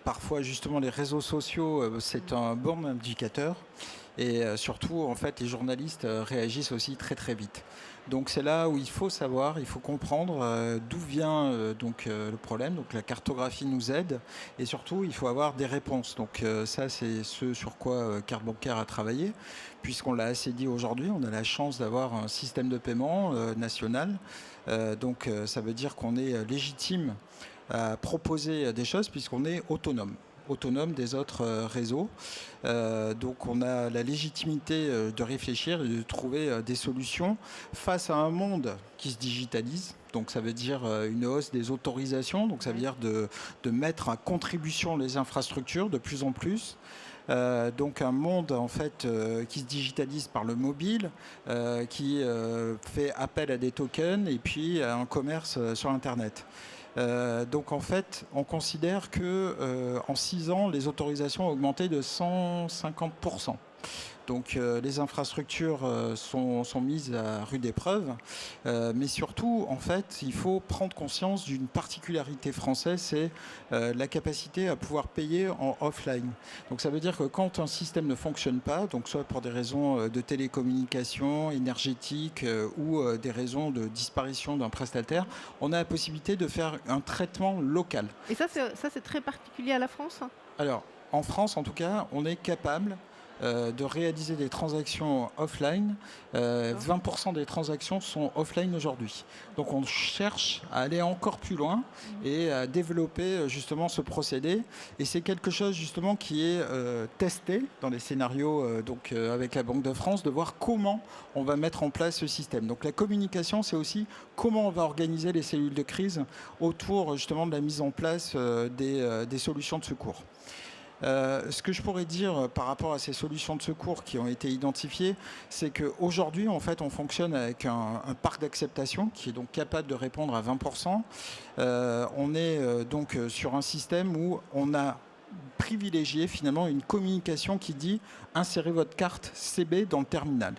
B: Parfois, justement, les réseaux sociaux, c'est un bon indicateur. Et surtout, en fait, les journalistes réagissent aussi très très vite. Donc c'est là où il faut savoir, il faut comprendre d'où vient le problème. Donc la cartographie nous aide et surtout il faut avoir des réponses. Donc ça c'est ce sur quoi Carte Bancaire a travaillé, puisqu'on l'a assez dit aujourd'hui. On a la chance d'avoir un système de paiement national. Donc ça veut dire qu'on est légitime à proposer des choses puisqu'on est autonome des autres réseaux. Donc on a la légitimité de réfléchir et de trouver des solutions face à un monde qui se digitalise. Donc ça veut dire une hausse des autorisations, donc ça veut dire de mettre à contribution les infrastructures de plus en plus. Donc un monde en fait qui se digitalise par le mobile, qui fait appel à des tokens et puis à un commerce sur Internet. Donc en fait, on considère que en 6 ans, les autorisations ont augmenté de 150%. Donc les infrastructures sont mises à rude épreuve, mais surtout, en fait, il faut prendre conscience d'une particularité française, c'est la capacité à pouvoir payer en offline. Donc ça veut dire que quand un système ne fonctionne pas, donc soit pour des raisons de télécommunication, énergétique ou des raisons de disparition d'un prestataire, on a la possibilité de faire un traitement local.
A: Et ça c'est très particulier à la France?
B: Alors, en France, en tout cas, on est capable de réaliser des transactions offline. 20% des transactions sont offline aujourd'hui. Donc on cherche à aller encore plus loin et à développer justement ce procédé. Et c'est quelque chose justement qui est testé dans les scénarios avec la Banque de France, de voir comment on va mettre en place ce système. Donc la communication, c'est aussi comment on va organiser les cellules de crise autour justement de la mise en place des solutions de secours. Ce que je pourrais dire par rapport à ces solutions de secours qui ont été identifiées, c'est qu'aujourd'hui, en fait, on fonctionne avec un parc d'acceptation qui est donc capable de répondre à 20%. On est donc sur un système où on a privilégié finalement une communication qui dit insérez votre carte CB dans le terminal.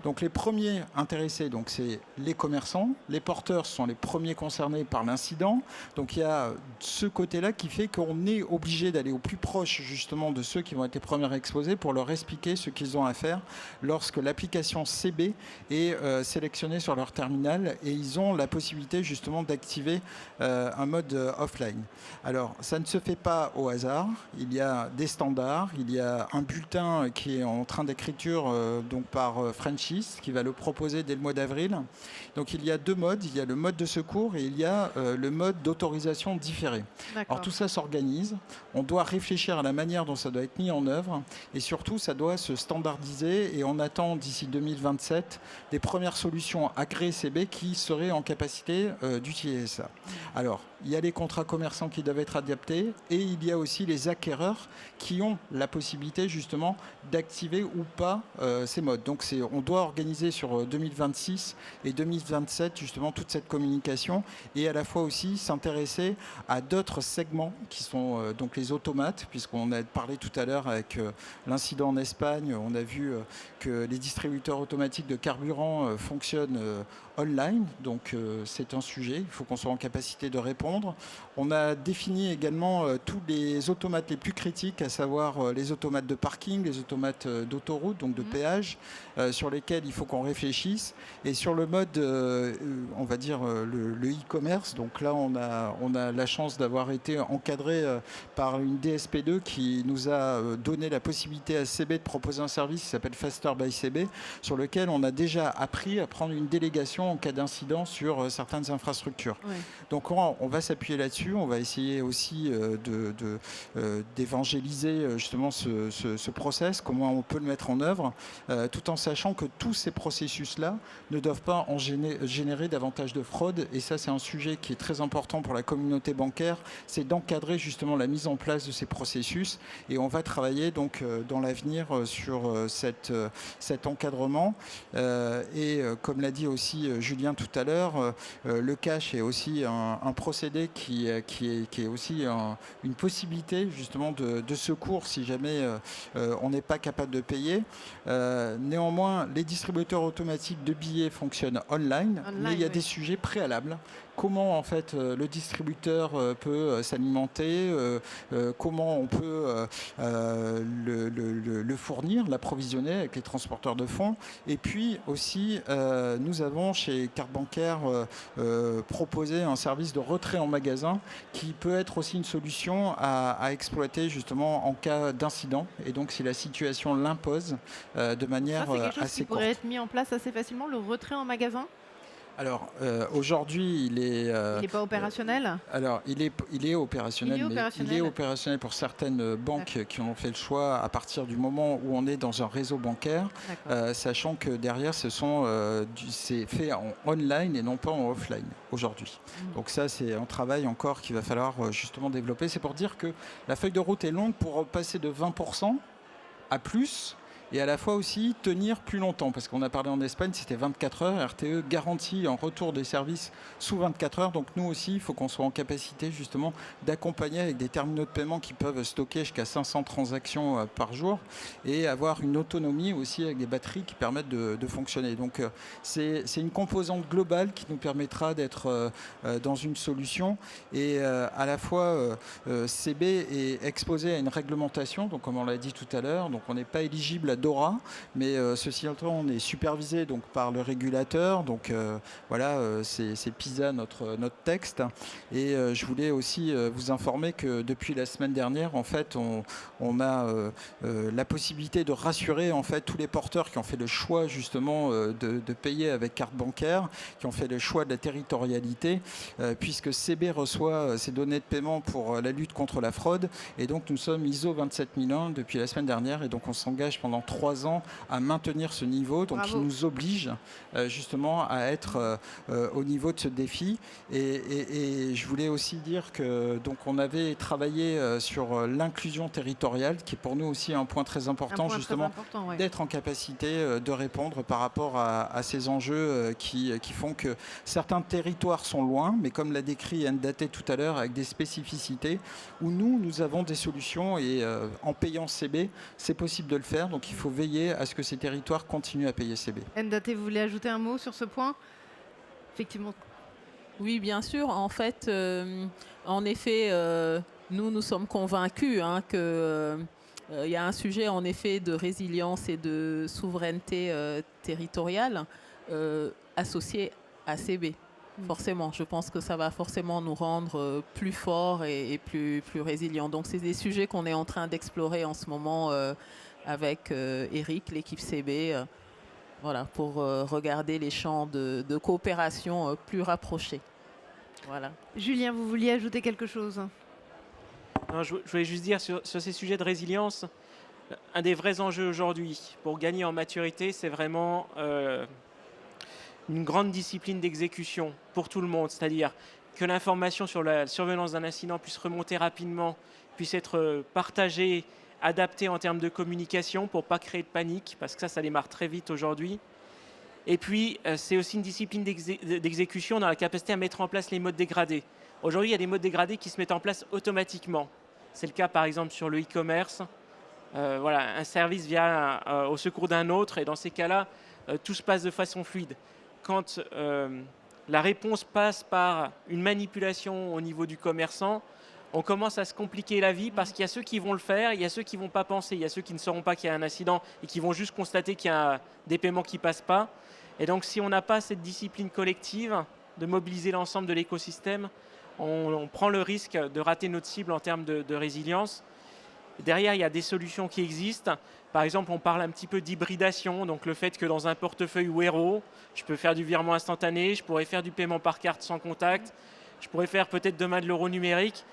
B: Donc les premiers intéressés, donc c'est les commerçants, les porteurs sont les premiers concernés par l'incident. Donc il y a ce côté-là qui fait qu'on est obligé d'aller au plus proche justement de ceux qui vont être les premiers exposés pour leur expliquer ce qu'ils ont à faire lorsque l'application CB est sélectionnée sur leur terminal et ils ont la possibilité justement d'activer un mode offline. Alors ça ne se fait pas au hasard. Il y a des standards, il y a un bulletin qui est en train d'écriture donc par Franchise, qui va le proposer dès le mois d'avril. Donc il y a 2 modes, il y a le mode de secours et il y a le mode d'autorisation différée. Alors tout ça s'organise, on doit réfléchir à la manière dont ça doit être mis en œuvre et surtout ça doit se standardiser et on attend d'ici 2027 des premières solutions agréées CB qui seraient en capacité d'utiliser ça. Alors il y a les contrats commerçants qui doivent être adaptés et il y a aussi les acquéreurs qui ont la possibilité justement d'activer ou pas ces modes. Donc on doit organiser sur 2026 et 2027 justement toute cette communication et à la fois aussi s'intéresser à d'autres segments qui sont donc les automates, puisqu'on a parlé tout à l'heure avec l'incident en Espagne, on a vu que les distributeurs automatiques de carburant fonctionnent online, donc c'est un sujet, il faut qu'on soit en capacité de répondre. On a défini également tous les automates les plus critiques, à savoir les automates de parking, les automates d'autoroute, donc de péage, sur lesquels il faut qu'on réfléchisse. Et sur le mode, on va dire, le e-commerce, donc là on a la chance d'avoir été encadré par une DSP2 qui nous a donné la possibilité à CB de proposer un service qui s'appelle Faster by CB, sur lequel on a déjà appris à prendre une délégation en cas d'incident sur certaines infrastructures. Oui. Donc on va s'appuyer là-dessus, on va essayer aussi d'évangéliser justement ce process, comment on peut le mettre en œuvre, tout en sachant que tous ces processus-là ne doivent pas en générer davantage de fraude. Et ça, c'est un sujet qui est très important pour la communauté bancaire, c'est d'encadrer justement la mise en place de ces processus. Et on va travailler donc dans l'avenir sur cet encadrement. Et comme l'a dit aussi Julien tout à l'heure, le cash est aussi un procédé qui est aussi une possibilité justement de secours si jamais on n'est pas capable de payer. Néanmoins, les distributeurs automatiques de billets fonctionnent online, mais il y a des sujets préalables. Comment en fait le distributeur peut s'alimenter, comment on peut le fournir, l'approvisionner avec les transporteurs de fonds. Et puis aussi, nous avons chez Carte Bancaire proposé un service de retrait en magasin qui peut être aussi une solution à exploiter justement en cas d'incident. Et donc si la situation l'impose de manière assez courte. C'est quelque chose qui
A: pourrait être mis en place assez facilement, le retrait en magasin ?
B: Alors, aujourd'hui, il n'est
A: pas opérationnel.
B: Alors, il est opérationnel, mais il est opérationnel pour certaines banques qui ont fait le choix à partir du moment où on est dans un réseau bancaire, sachant que derrière, c'est fait en online et non pas en offline aujourd'hui. Donc ça, c'est un travail encore qu'il va falloir justement développer. C'est pour dire que la feuille de route est longue pour passer de 20% à plus. Et à la fois aussi tenir plus longtemps, parce qu'on a parlé en Espagne, c'était 24 heures, RTE garantit en retour des services sous 24 heures, donc nous aussi, il faut qu'on soit en capacité justement d'accompagner avec des terminaux de paiement qui peuvent stocker jusqu'à 500 transactions par jour et avoir une autonomie aussi avec des batteries qui permettent de fonctionner. Donc c'est une composante globale qui nous permettra d'être dans une solution et à la fois CB est exposé à une réglementation, donc comme on l'a dit tout à l'heure, donc on n'est pas éligible à DORA, mais ceci étant, on est supervisé donc par le régulateur. Donc voilà, c'est PISA notre texte. Et je voulais aussi vous informer que depuis la semaine dernière, en fait, on a la possibilité de rassurer en fait tous les porteurs qui ont fait le choix justement de payer avec carte bancaire, qui ont fait le choix de la territorialité, puisque CB reçoit ces données de paiement pour la lutte contre la fraude. Et donc nous sommes ISO 27001 depuis la semaine dernière, et donc on s'engage pendant 3 ans à maintenir ce niveau, donc qui nous oblige justement à être au niveau de ce défi. Et je voulais aussi dire que donc on avait travaillé sur l'inclusion territoriale, qui est pour nous aussi un point très important, justement, d'être en capacité de répondre par rapport à ces enjeux qui font que certains territoires sont loin, mais comme l'a décrit Ndaté tout à l'heure, avec des spécificités, où nous avons des solutions, et en payant CB, c'est possible de le faire. Donc il faut veiller à ce que ces territoires continuent à payer CB.
A: Ndaté, vous voulez ajouter un mot sur ce point ? Effectivement.
F: Oui, bien sûr. En fait, en effet, nous sommes convaincus qu'il y a un sujet en effet de résilience et de souveraineté territoriale associé à CB. Forcément, je pense que ça va forcément nous rendre plus forts et plus résilients. Donc c'est des sujets qu'on est en train d'explorer en ce moment avec Eric, l'équipe CB, voilà, pour regarder les champs de coopération plus rapprochés. Voilà.
A: Julien, vous vouliez ajouter quelque chose ?
C: Non, je voulais juste dire sur ces sujets de résilience, un des vrais enjeux aujourd'hui pour gagner en maturité, c'est vraiment une grande discipline d'exécution pour tout le monde, c'est-à-dire que l'information sur la survenance d'un incident puisse remonter rapidement, puisse être partagée, adaptée en termes de communication pour ne pas créer de panique, parce que ça démarre très vite aujourd'hui. Et puis, c'est aussi une discipline d'exécution dans la capacité à mettre en place les modes dégradés. Aujourd'hui, il y a des modes dégradés qui se mettent en place automatiquement. C'est le cas, par exemple, sur le e-commerce. Voilà, un service vient au secours d'un autre, et dans ces cas-là, tout se passe de façon fluide. quand la réponse passe par une manipulation au niveau du commerçant, on commence à se compliquer la vie parce qu'il y a ceux qui vont le faire, il y a ceux qui ne vont pas penser, il y a ceux qui ne sauront pas qu'il y a un incident et qui vont juste constater qu'il y a des paiements qui ne passent pas. Et donc, si on n'a pas cette discipline collective de mobiliser l'ensemble de l'écosystème, on prend le risque de rater notre cible en termes de résilience. Derrière, il y a des solutions qui existent. Par exemple, on parle un petit peu d'hybridation, donc le fait que dans un portefeuille Wero, je peux faire du virement instantané, je pourrais faire du paiement par carte sans contact, je pourrais faire peut-être demain de l'euro numérique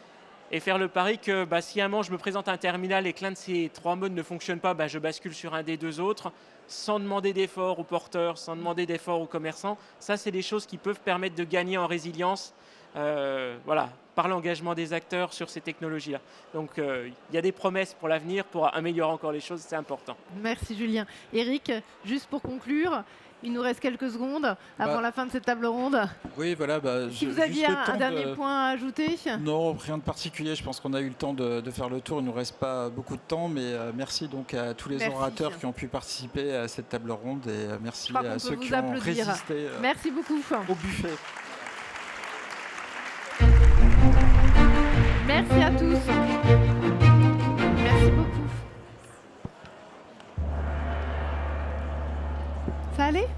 C: et faire le pari que si à un moment je me présente à un terminal et que l'un de ces 3 modes ne fonctionne pas, je bascule sur un des 2 autres sans demander d'effort aux porteurs, sans demander d'effort aux commerçants. Ça, c'est des choses qui peuvent permettre de gagner en résilience par l'engagement des acteurs sur ces technologies-là. Donc, il y a des promesses pour l'avenir, pour améliorer encore les choses, c'est important.
A: Merci Julien. Eric, juste pour conclure, il nous reste quelques secondes avant la fin de cette table ronde.
B: Oui, voilà.
A: Si vous aviez un dernier point à ajouter.
B: Non, rien de particulier. Je pense qu'on a eu le temps de faire le tour. Il ne nous reste pas beaucoup de temps, mais merci donc à tous les orateurs qui ont pu participer à cette table ronde et merci à ceux qui ont résisté
A: merci beaucoup.
B: Au buffet.
A: Merci à tous. Merci beaucoup. Ça allait ?